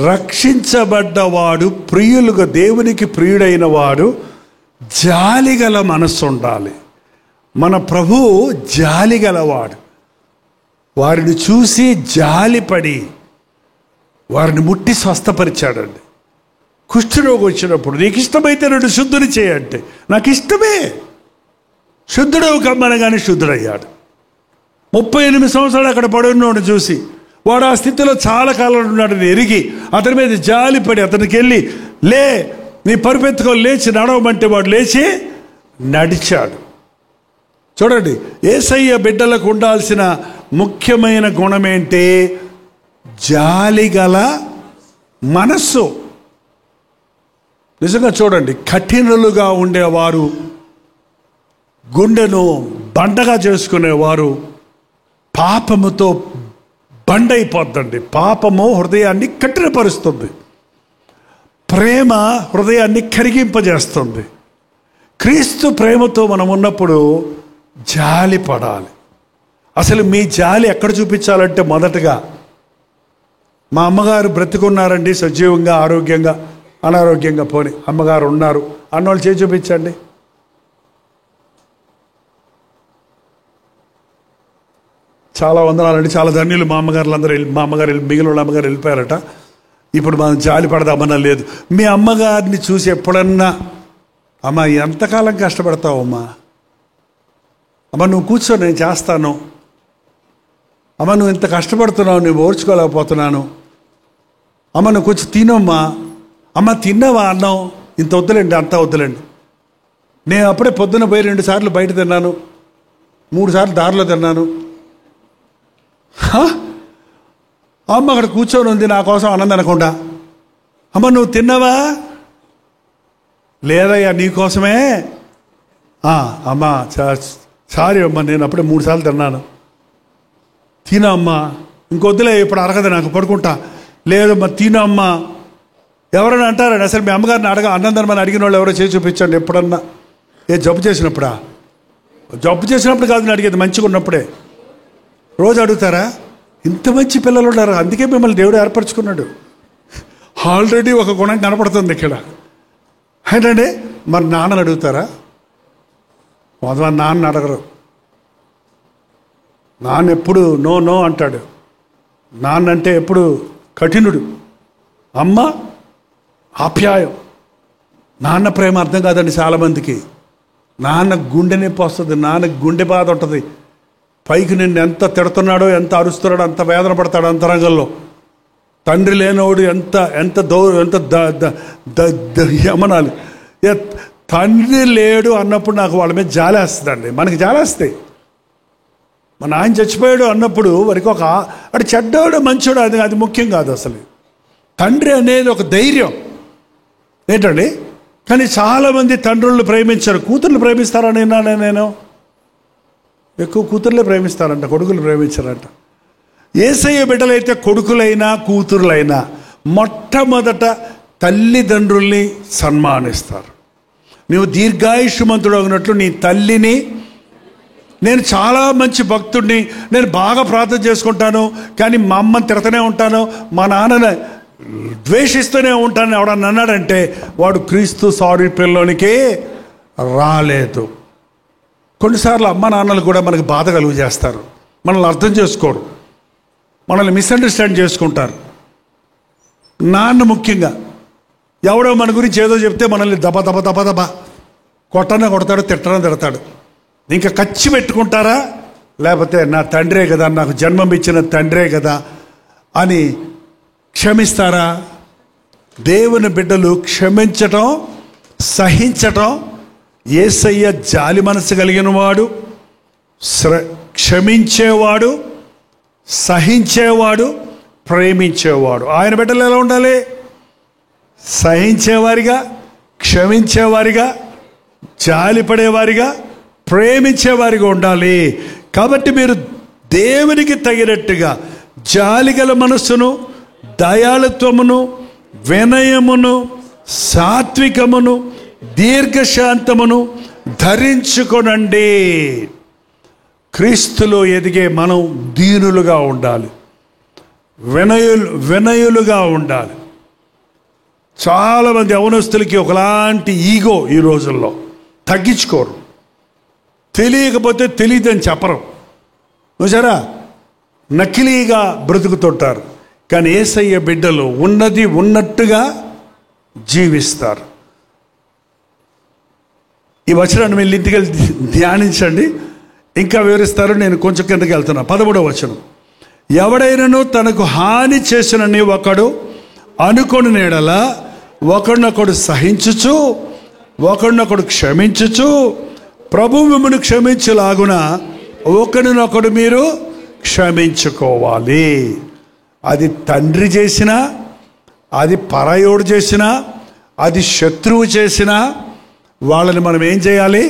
[SPEAKER 3] రక్షించబడ్డవాడు, ప్రియులుగా దేవునికి ప్రియుడైన వాడు జాలిగల మనస్సు ఉండాలి. మన ప్రభువు జాలిగలవాడు. వారిని చూసి జాలిపడి వారిని ముట్టి స్వస్థపరిచాడండి. కుష్ఠరోగం వచ్చినప్పుడు నీకు ఇష్టమైతే నన్ను శుద్ధుని చేయంటే, నాకు ఇష్టమే, శుద్ధుడవు కమ్మనగానే శుద్ధుడయ్యాడు. 38 సంవత్సరాలు అక్కడ పడున్నోడు చూసి వాడు ఆ స్థితిలో చాలా కాలం ఉన్నాడని ఎరిగి అతని మీద జాలిపడి అతనికి వెళ్ళి, లే నీ పరుపెత్తుకొని లేచి నడవమంటే వాడు లేచి నడిచాడు. చూడండి, యేసయ్య బిడ్డలకు ఉండాల్సిన ముఖ్యమైన గుణం ఏంటి? జాలిగల మనస్సు. నిజంగా చూడండి, కఠినులుగా ఉండేవారు, గుండెను బండగా చేసుకునేవారు పాపముతో బండైపోద్దండి. పాపము హృదయాన్ని కఠినపరుస్తుంది, ప్రేమ హృదయాన్ని కరిగింపజేస్తుంది. క్రీస్తు ప్రేమతో మనం ఉన్నప్పుడు జాలి పడాలి. అసలు మీ జాలి ఎక్కడ చూపించాలంటే, మొదటగా మా అమ్మగారు బ్రతికున్నారండి, సజీవంగా, ఆరోగ్యంగా, అనారోగ్యంగా పోని అమ్మగారు ఉన్నారు అన్నోళ్ళు చేసి చూపించండి. చాలా వందనాలండి, చాలా ధన్యులు. మా అమ్మగారు మిగిలిన వాళ్ళ అమ్మగారు వెళ్ళిపోయారట. ఇప్పుడు మనం జాలి పడదామన్నా లేదు. మీ అమ్మగారిని చూసి ఎప్పుడన్నా, అమ్మ ఎంతకాలం కష్టపడతావు అమ్మా, అమ్మ నువ్వు కూర్చో నేను చేస్తాను, అమ్మ నువ్వు ఇంత కష్టపడుతున్నావు నేను ఓర్చుకోలేకపోతున్నాను, అమ్మ నువ్వు కొంచెం తినమ్మా, అమ్మ తిన్నావా అన్నం, ఇంత వద్దులేండి అంత వద్దులేండి, నేను అప్పుడే పొద్దున్న పోయి 2 సార్లు బయట తిన్నాను, 3 సార్లు దారిలో తిన్నాను, అమ్మ అక్కడ కూర్చొని ఉంది నా కోసం అన్నం తినకుండా, అమ్మ నువ్వు తిన్నావా, లేదయ్యా నీకోసమే, అమ్మ సారీ అమ్మ నేను అప్పుడే 3 సార్లు తిన్నాను, తినమ్మా, ఇంకొద్దులే ఇప్పుడు అరగదు నాకు పడుకుంటా, లేదమ్మా తినమ్మా. ఎవరైనా అంటారండి అసలు మీ అమ్మగారిని అన్నం తినమని అడిగిన వాళ్ళు ఎవరో చేసి చూపించండి ఎప్పుడన్నా. జబ్బు చేసినప్పుడా? జబ్బు చేసినప్పుడు కాదు నేను అడిగేది, మంచిగా ఉన్నప్పుడే. రోజు అడుగుతారా? ఇంత మంచి పిల్లలు ఉన్నారు, అందుకే మిమ్మల్ని దేవుడు ఏర్పరచుకున్నాడు. ఆల్రెడీ ఒక గుణం కనపడుతుంది ఇక్కడ. ఏంటంటే మరి నాన్నని అడుగుతారా? మొదలు నాన్న అడగరు. నాన్న ఎప్పుడు నో నో అంటాడు. నాన్న అంటే ఎప్పుడు కఠినుడు, అమ్మ ఆప్యాయం. నాన్న ప్రేమ అర్థం కాదండి చాలామందికి. నాన్న గుండె నొప్పి వస్తుంది, నాన్నకి గుండె బాధ ఉంటుంది. పైకి నిన్ను ఎంత తిడుతున్నాడో, ఎంత అరుస్తున్నాడో, అంత వేదన పడతాడు అంతరంగంలో. తండ్రి లేనోడు ఎంత ఎంత యమనాలి. తండ్రి లేడు అన్నప్పుడు నాకు వాళ్ళ మీద జాలేస్తుందండి. మనకి జాలేస్తాయి. మా నాయన చచ్చిపోయాడు అన్నప్పుడు వారికి అటు చెడ్డోడు మంచోడు అది ముఖ్యం కాదు. అసలు తండ్రి అనేది ఒక ధైర్యం ఏంటండి. కానీ చాలామంది తండ్రులను ప్రేమించారు, కూతుర్లు ప్రేమిస్తారని విన్నాను నేను. ఎక్కువ కూతుర్లే ప్రేమిస్తారంట, కొడుకులు ప్రేమించారంట. యేసయ్య బిడ్డలైతే కొడుకులైనా కూతురులైనా మొట్టమొదట తల్లిదండ్రుల్ని సన్మానిస్తారు. నువ్వు దీర్ఘాయుష్మంతుడు అగినట్లు నీ తల్లిని. నేను చాలా మంచి భక్తుడిని, నేను బాగా ప్రార్థన చేసుకుంటాను, కానీ మా అమ్మని తిడతనే ఉంటాను, మా నాన్నని ద్వేషిస్తూనే ఉంటానని ఎవడన్నా అన్నాడంటే వాడు క్రీస్తు సారూప్యంలోనికి రాలేదు. కొన్నిసార్లు అమ్మ నాన్నలు కూడా మనకు బాధ కలుగు చేస్తారు, మనల్ని అర్థం చేసుకోరు, మనల్ని మిస్అండర్స్టాండ్ చేసుకుంటారు. నాన్న ముఖ్యంగా ఎవడో మన గురించి ఏదో చెప్తే మనల్ని దబ దబ దబ దబ కొడతాడు, తిడతాడు. ఇంకా ఖర్చు పెట్టుకుంటారా, లేకపోతే నా తండ్రే కదా, నాకు జన్మం ఇచ్చిన తండ్రే కదా అని క్షమిస్తారా? దేవుని బిడ్డలు క్షమించటం, సహించటం, యేసయ్య జాలి మనసు కలిగిన వాడు, క్షమించేవాడు, సహించేవాడు, ప్రేమించేవాడు. ఆయన బిడ్డలు ఎలా ఉండాలి? సహించేవారిగా, క్షమించేవారిగా, జాలిపడేవారిగా, ప్రేమించేవారిగా ఉండాలి. కాబట్టి మీరు దేవునికి తగినట్టుగా జాలిగల మనస్సును, దయాళుత్వమును, వినయమును, సాత్వికమును, దీర్ఘశాంతమును ధరించుకొనండి. క్రీస్తులో ఎదిగే మనం దీనులుగా ఉండాలి, వినయులుగా ఉండాలి. చాలామంది యవనస్తులకి ఒకలాంటి ఈగో ఈ రోజుల్లో, తగ్గించుకోరు. తెలియకపోతే తెలియదని చెప్పరు, చూసారా? నకిలీగా బ్రతుకుతుంటారు. కానీ యేసయ్య బిడ్డలు ఉన్నది ఉన్నట్టుగా జీవిస్తారు. ఈ వచనాన్ని మీరు ఇంటికి వెళ్ళి ధ్యానించండి, ఇంకా వివరిస్తారు. నేను కొంచెం కిందకి వెళ్తున్నా. 13వ వచనం. ఎవడైనను తనకు హాని చేసినని ఒకడు అనుకొని నీడల ఒకడినొకడు సహించుచు, ఒకడినొకడు క్షమించుచు, ప్రభు మిమ్మును క్షమించులాగున ఒకడినొకడు మీరు క్షమించుకోవాలి. అది తండ్రి చేసినా, అది పరాయోడు చేసినా, అది శత్రువు చేసినా వాళ్ళని మనం ఏం చేయాలి?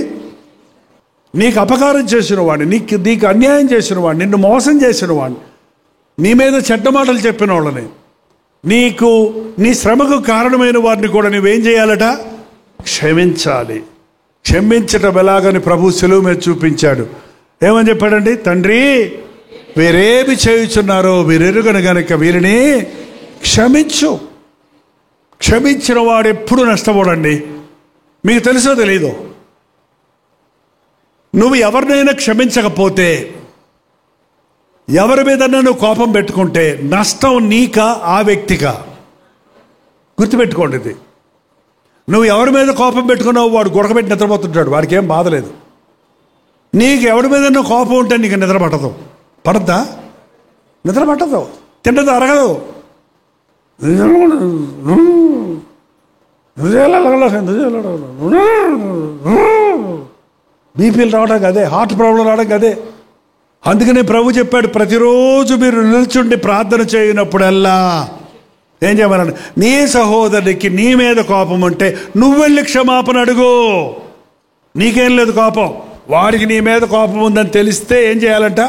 [SPEAKER 3] నీకు అపకారం చేసిన వాడిని, నీకు అన్యాయం చేసిన వాడిని, నిన్ను మోసం చేసిన వాడిని, నీ మీద చెడ్డ మాటలు చెప్పిన వాళ్ళని, నీ శ్రమకు కారణమైన వారిని కూడా నువ్వేం చేయాలట? క్షమించాలి. క్షమించటం ఎలాగని ప్రభు సెలువు మీద చూపించాడు. ఏమని చెప్పాడండి? తండ్రి, వీరేమి చేయుచున్నారో వీరెరుగను గనుక వీరిని క్షమించు. క్షమించిన వాడు ఎప్పుడు నష్టపోడండి. మీకు తెలుసో తెలీదో, నువ్వు ఎవరినైనా క్షమించకపోతే, ఎవరి మీద నువ్వు కోపం పెట్టుకుంటే నష్టం నీకా ఆ వ్యక్తికా? గుర్తుపెట్టుకోండి ఇది. నువ్వు ఎవరి మీద కోపం పెట్టుకున్నావు, వాడు గుడకబెట్టి నిద్రపోతుంటాడు, వాడికి ఏం బాధ లేదు. నీకు ఎవరి మీద నువ్వు కోపం ఉంటే నీకు నిద్ర పట్టదు. పడద్దా? నిద్ర పట్టదు, తింటది అరగదు. బీపీలు రావడానికి అదే, హార్ట్ ప్రాబ్లం రావడానికి అదే. అందుకనే ప్రభు చెప్పాడు, ప్రతిరోజు మీరు నిల్చుండి ప్రార్థన చేయనప్పుడల్లా ఏం చేయమన్నాడు? నీ సహోదరుడికి నీ మీద కోపం ఉంటే నువ్వు వెళ్ళి క్షమాపణ అడుగు. నీకేం లేదు కోపం, వాడికి నీ మీద కోపం ఉందని తెలిస్తే ఏం చేయాలంట?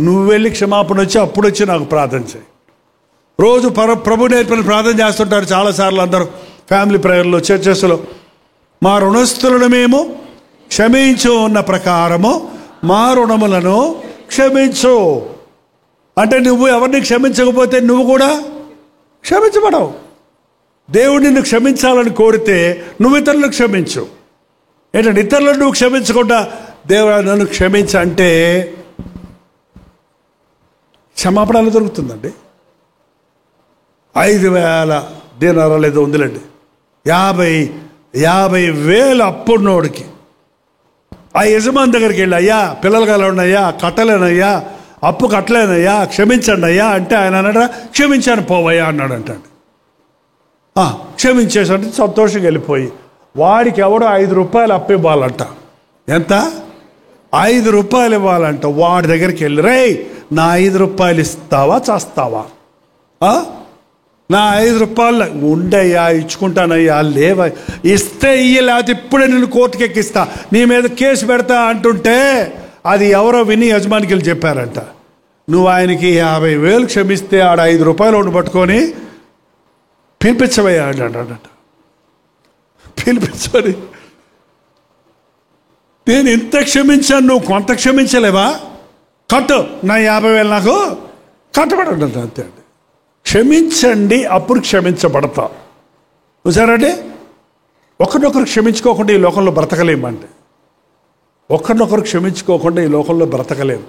[SPEAKER 3] నువ్వు వెళ్ళి క్షమాపణ వచ్చి అప్పుడు వచ్చి నాకు ప్రార్థన చేయి. రోజు ప్రభు నేర్పిన ప్రార్థన చేస్తుంటారు చాలాసార్లు అందరూ ఫ్యామిలీ ప్రేయర్లో, చర్చెస్లో. మా రుణస్థులను మేము క్షమించు ఉన్న ప్రకారము మా రుణములను క్షమించు. అంటే నువ్వు ఎవరిని క్షమించకపోతే నువ్వు కూడా క్షమించబడవు. దేవుడు నిన్ను క్షమించాలని కోరితే నువ్వు ఇతరులను క్షమించు. ఏంటంటే ఇతరులను నువ్వు క్షమించకుండా దేవుడు నన్ను క్షమించ అంటే క్షమాపణ దొరుకుతుందండి. 5,000 దీనారాలు ఏదో ఉందిలేండి, 50,000 అప్పుడున్నోడికి ఆ యజమాని దగ్గరికి వెళ్ళి, అయ్యా పిల్లలు కల ఉన్నాయా, కట్టలేనయ్యా, అప్పు కట్టలేనయ్యా, క్షమించండి అయ్యా అంటే ఆయన అన్నాడా? క్షమించాను పోవయ్యా అన్నాడు అంటాడు. క్షమించేసంటే సంతోషంగా వెళ్ళిపోయి వాడికి ఎవడో 5 రూపాయలు అప్పు ఇవ్వాలంట. ఎంత? 5 రూపాయలు ఇవ్వాలంట. వాడి దగ్గరికి వెళ్ళి, రేయ్ నా 5 రూపాయలు ఇస్తావా చేస్తావా? నా 5 రూపాయలు ఉండయ్యా, ఇచ్చుకుంటానయ్యా. లేవా? ఇస్తే ఇయ్య, లేకపోతే ఇప్పుడే నేను కోర్టుకి ఎక్కిస్తా, నీ మీద కేసు పెడతా అంటుంటే అది ఎవరో విని యజమానికి వెళ్ళి చెప్పారంట. నువ్వు ఆయనకి 50,000 క్షమిస్తే ఆడ 5 రూపాయలు ఒకటి పట్టుకొని పిలిపించవయ్యా అంటాడట. పిలిపించని, నేను ఇంత క్షమించాను, నువ్వు కొంత క్షమించలేవా? కట్టు, నా 50,000 నాకు కట్టబడి అంతే అండి. క్షమించండి, అప్పుడు క్షమించబడతా. చూసారండి, ఒకరినొకరు క్షమించుకోకుండా ఈ లోకంలో బ్రతకలేమండి. ఒకరినొకరు క్షమించుకోకుండా ఈ లోకంలో బ్రతకలేము.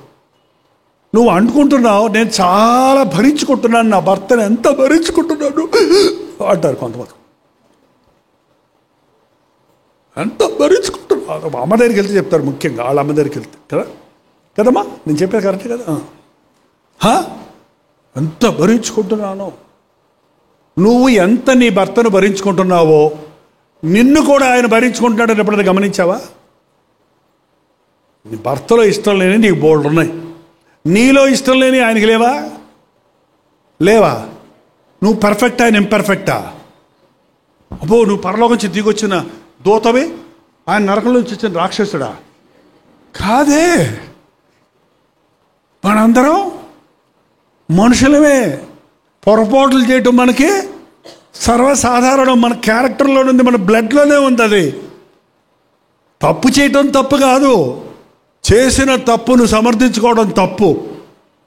[SPEAKER 3] నువ్వు అనుకుంటున్నావు నేను చాలా భరించుకుంటున్నాను, నా భర్తను ఎంత భరించుకుంటున్నాను అంటారు కొంతమంది. ఎంత భరించుకుంటున్నాను, అమ్మ దగ్గరికి వెళ్తే చెప్తారు, ముఖ్యంగా వాళ్ళ అమ్మ దగ్గరికి వెళ్తే కదా. కదమ్మా, నేను చెప్పేది కరెక్టే కదా. ఎంత భరించుకుంటున్నాను. నువ్వు ఎంత నీ భర్తను భరించుకుంటున్నావో నిన్ను కూడా ఆయన భరించుకుంటున్నాడని ఎప్పుడైనా గమనించావా? నీ భర్తలో ఇష్టం లేని నీకు బోల్డ్ ఉన్నాయి, నీలో ఇష్టం లేని ఆయనకి లేవా? నువ్వు పర్ఫెక్టా, ఆయన ఇంపర్ఫెక్టా? అబ్బో, నువ్వు పరలోకం నుంచి దిగొచ్చిన దూతవే, ఆయన నరకంలో నుంచి వచ్చిన రాక్షసుడా? కాదే, మనందరం మనుషులమే. పొరపాట్లు చేయటం మనకి సర్వసాధారణం, మన క్యారెక్టర్లోనే ఉంది, మన బ్లడ్లోనే ఉంది. అది తప్పు చేయటం తప్పు కాదు, చేసిన తప్పును సమర్థించుకోవడం తప్పు,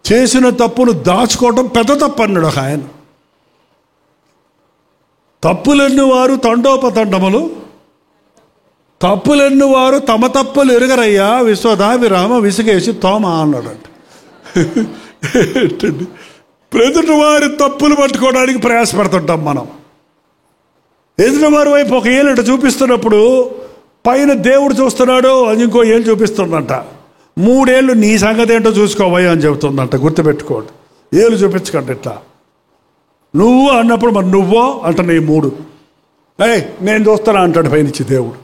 [SPEAKER 3] చేసిన తప్పును దాచుకోవడం పెద్ద తప్పు అన్నాడు ఒక ఆయన. తప్పులెన్ను వారు తండోపతండములు, తప్పులెన్ను వారు తమ తప్పులు ఎరుగరయ్యా, విశ్వదాభిరామ విసుగేసి తోమ అన్నాడంట. ఎదుటి వారి తప్పులు పట్టుకోవడానికి ప్రయాసపడుతుంటాం మనం. ఎదుటి వారి వైపు ఒక ఏళ్ళు చూపిస్తున్నప్పుడు పైన దేవుడు చూస్తున్నాడు, అది ఇంకో ఏళ్ళు చూపిస్తుందంట. 3 ఏళ్ళు నీ సంగతి ఏంటో చూసుకోవయ్యా అని చెబుతుందంట. గుర్తుపెట్టుకోండి, ఏళ్ళు చూపించకండి ఇట్లా. నువ్వు అన్నప్పుడు మరి నువ్వో అంట, నీ 3 నేను చూస్తాను అంటాడు పైనుంచి దేవుడు.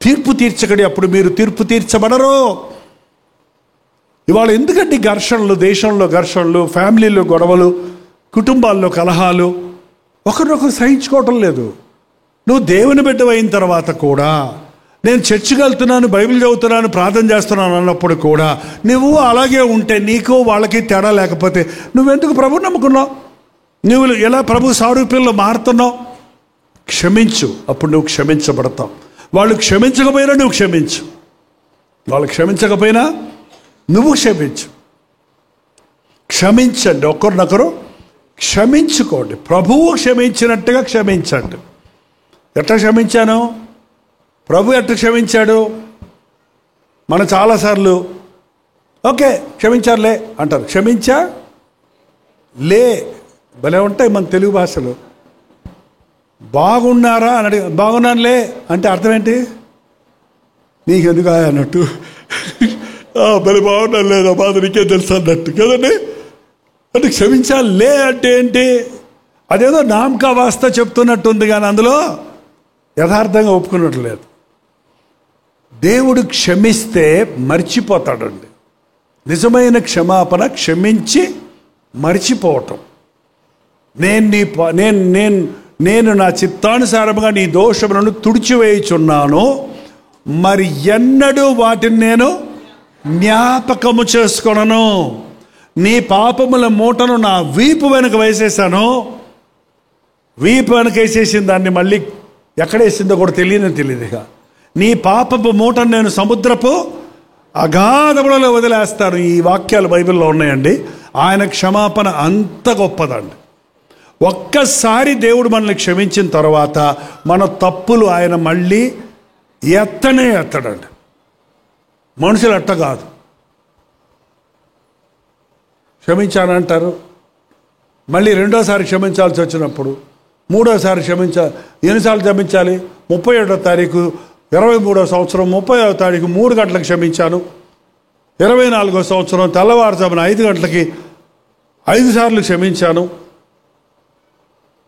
[SPEAKER 3] తీర్పు తీర్చకండి, అప్పుడు మీరు తీర్పు తీర్చబడరు. ఇవాళ ఎందుకంటే ఘర్షణలు, దేశంలో ఘర్షణలు, ఫ్యామిలీలో గొడవలు, కుటుంబాల్లో కలహాలు, ఒకరినొకరు సహించుకోవటం లేదు. నువ్వు దేవుని బిడ్డ అయిన తర్వాత కూడా, నేను చర్చికి వెళ్తున్నాను, బైబిల్ చదువుతున్నాను, ప్రార్థన చేస్తున్నాను అన్నప్పుడు కూడా నువ్వు అలాగే ఉంటే, నీకు వాళ్ళకి తేడా లేకపోతే నువ్వెందుకు ప్రభువు నమ్ముకున్నావు? నువ్వు ఎలా ప్రభు సారూప్యంలో మారుతున్నావు? క్షమించు, అప్పుడు నువ్వు క్షమించబడతావు. వాళ్ళు క్షమించకపోయినా నువ్వు క్షమించు, వాళ్ళు క్షమించకపోయినా నువ్వు క్షమించు. క్షమించండి, ఒకరినొకరు క్షమించుకోండి. ప్రభువు క్షమించినట్టుగా క్షమించండి. ఎట్లా క్షమించాను? ప్రభు ఎట్లా క్షమించాడు? మనం చాలాసార్లు ఓకే క్షమించారులే అంటారు. క్షమించా లే భలే ఉంటాయి మన తెలుగు భాషలో. బాగున్నారా అని అడిగి, బాగున్నానులే అంటే అర్థం ఏంటి? నీకెందుకు అన్నట్టు. భలే బాగున్నాను లేదా బాధ నీకే తెలుసు అన్నట్టు కదండి. అంటే క్షమించాలి లే అంటే ఏంటి? అదేదో నామకా వాస్తా చెప్తున్నట్టుంది, కానీ అందులో యథార్థంగా ఒప్పుకున్నట్లు లేదు. దేవుడు క్షమిస్తే మర్చిపోతాడండి. నిజమైన క్షమాపణ క్షమించి మర్చిపోవటం. నేను నా చిత్తానుసారంగా నీ దోషములను తుడిచివేయుచున్నాను, మరి ఎన్నడూ వాటిని నేను జ్ఞాపకము చేసుకొనను. నీ పాపముల మూటను నా వీపు వెనక వేసేసాను. వీపు వెనక వేసేసిన దాన్ని మళ్ళీ ఎక్కడేసిందో కూడా తెలియదు. ఇక నీ పాపపు మూటను నేను సముద్రపు అగాధములలో వదిలేస్తాను. ఈ వాక్యాలు బైబిల్లో ఉన్నాయండి. ఆయన క్షమాపణ అంత గొప్పదండి. ఒక్కసారి దేవుడు మనల్ని క్షమించిన తర్వాత మన తప్పులు ఆయన మళ్ళీ ఎత్తడండి. మనుషులు అట్ట కాదు. క్షమించానంటారు, మళ్ళీ రెండోసారి క్షమించాల్సి వచ్చినప్పుడు, మూడోసారి ఎన్నిసార్లు క్షమించాలి? 37వ తారీఖు 23వ సంవత్సరం 30వ తారీఖు 3 గంటలకు క్షమించాను. 24వ సంవత్సరం తెల్లవారుజామున 5 గంటలకి 5 సార్లు క్షమించాను.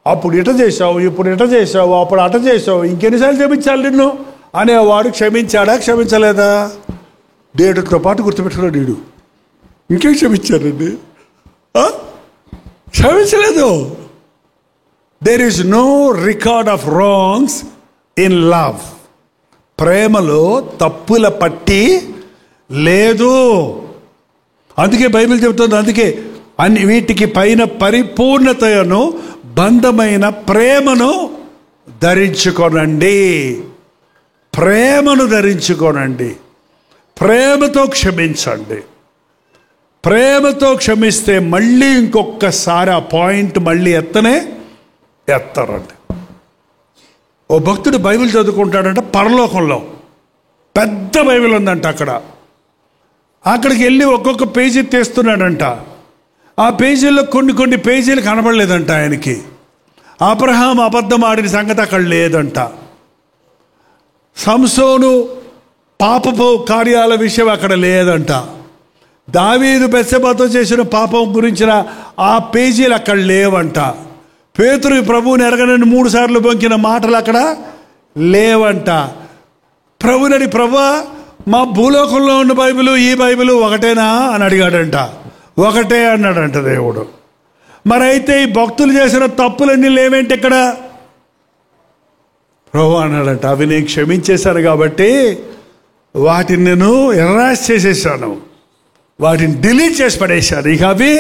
[SPEAKER 3] అప్పుడు ఇట చేసావు, ఇప్పుడు ఇట చేసావు, అప్పుడు అట చేసావు, ఇంకెన్నిసార్లు క్షమించాలి నిన్ను అనేవాడు క్షమించాడా క్షమించలేదా? డేటుతో పాటు గుర్తుపెట్టుకున్నాడు వీడు. ఇంకేం క్షమించారండి? క్షమించలేదు. There is no record of wrongs in love. ప్రేమలో తప్పుల పట్టి లేదు. అందుకే బైబిల్ చెబుతుంది, అందుకే అన్ని వీటికి పైన పరిపూర్ణతను బంధమైన ప్రేమను ధరించుకోనండి. ప్రేమను ధరించుకోనండి. ప్రేమతో క్షమించండి. ప్రేమతో క్షమిస్తే మళ్ళీ ఇంకొకసారి ఆ పాయింట్ మళ్ళీ ఎత్తారండి. ఓ భక్తుడు బైబిల్ చదువుకుంటాడంట పరలోకంలో. పెద్ద బైబిల్ ఉందంట అక్కడికి వెళ్ళి ఒక్కొక్క పేజీ తీస్తున్నాడంట. ఆ పేజీల్లో కొన్ని పేజీలు కనబడలేదంట ఆయనకి. అబ్రహాం అబద్ధం ఆడిన సంగతి అక్కడ లేదంట. సంసోను పాపపు కార్యాల విషయం అక్కడ లేదంట. దావీదు బెత్షెబాతో చేసిన పాపం గురించిన ఆ పేజీలు అక్కడ లేవంట. పేతురు ప్రభువుని ఎరగనని 3 సార్లు బొంకిన మాటలు అక్కడ లేవంట. ప్రభునని ప్రభువా, మా భూలోకంలో ఉన్న బైబిలు ఈ బైబిలు ఒకటేనా అని అడిగాడంట. ఒకటే అన్నాడంట దేవుడు. మరైతే ఈ భక్తులు చేసిన తప్పులన్నీ లేవేంటి ఇక్కడ? ప్రభు అన్నాడంట, అవి నేను క్షమించేశాను కాబట్టి వాటిని నేను ఎర్రాస్ చేసేసాను, వాటిని డిలీట్ చేసి పడేశాను. ఇక అవి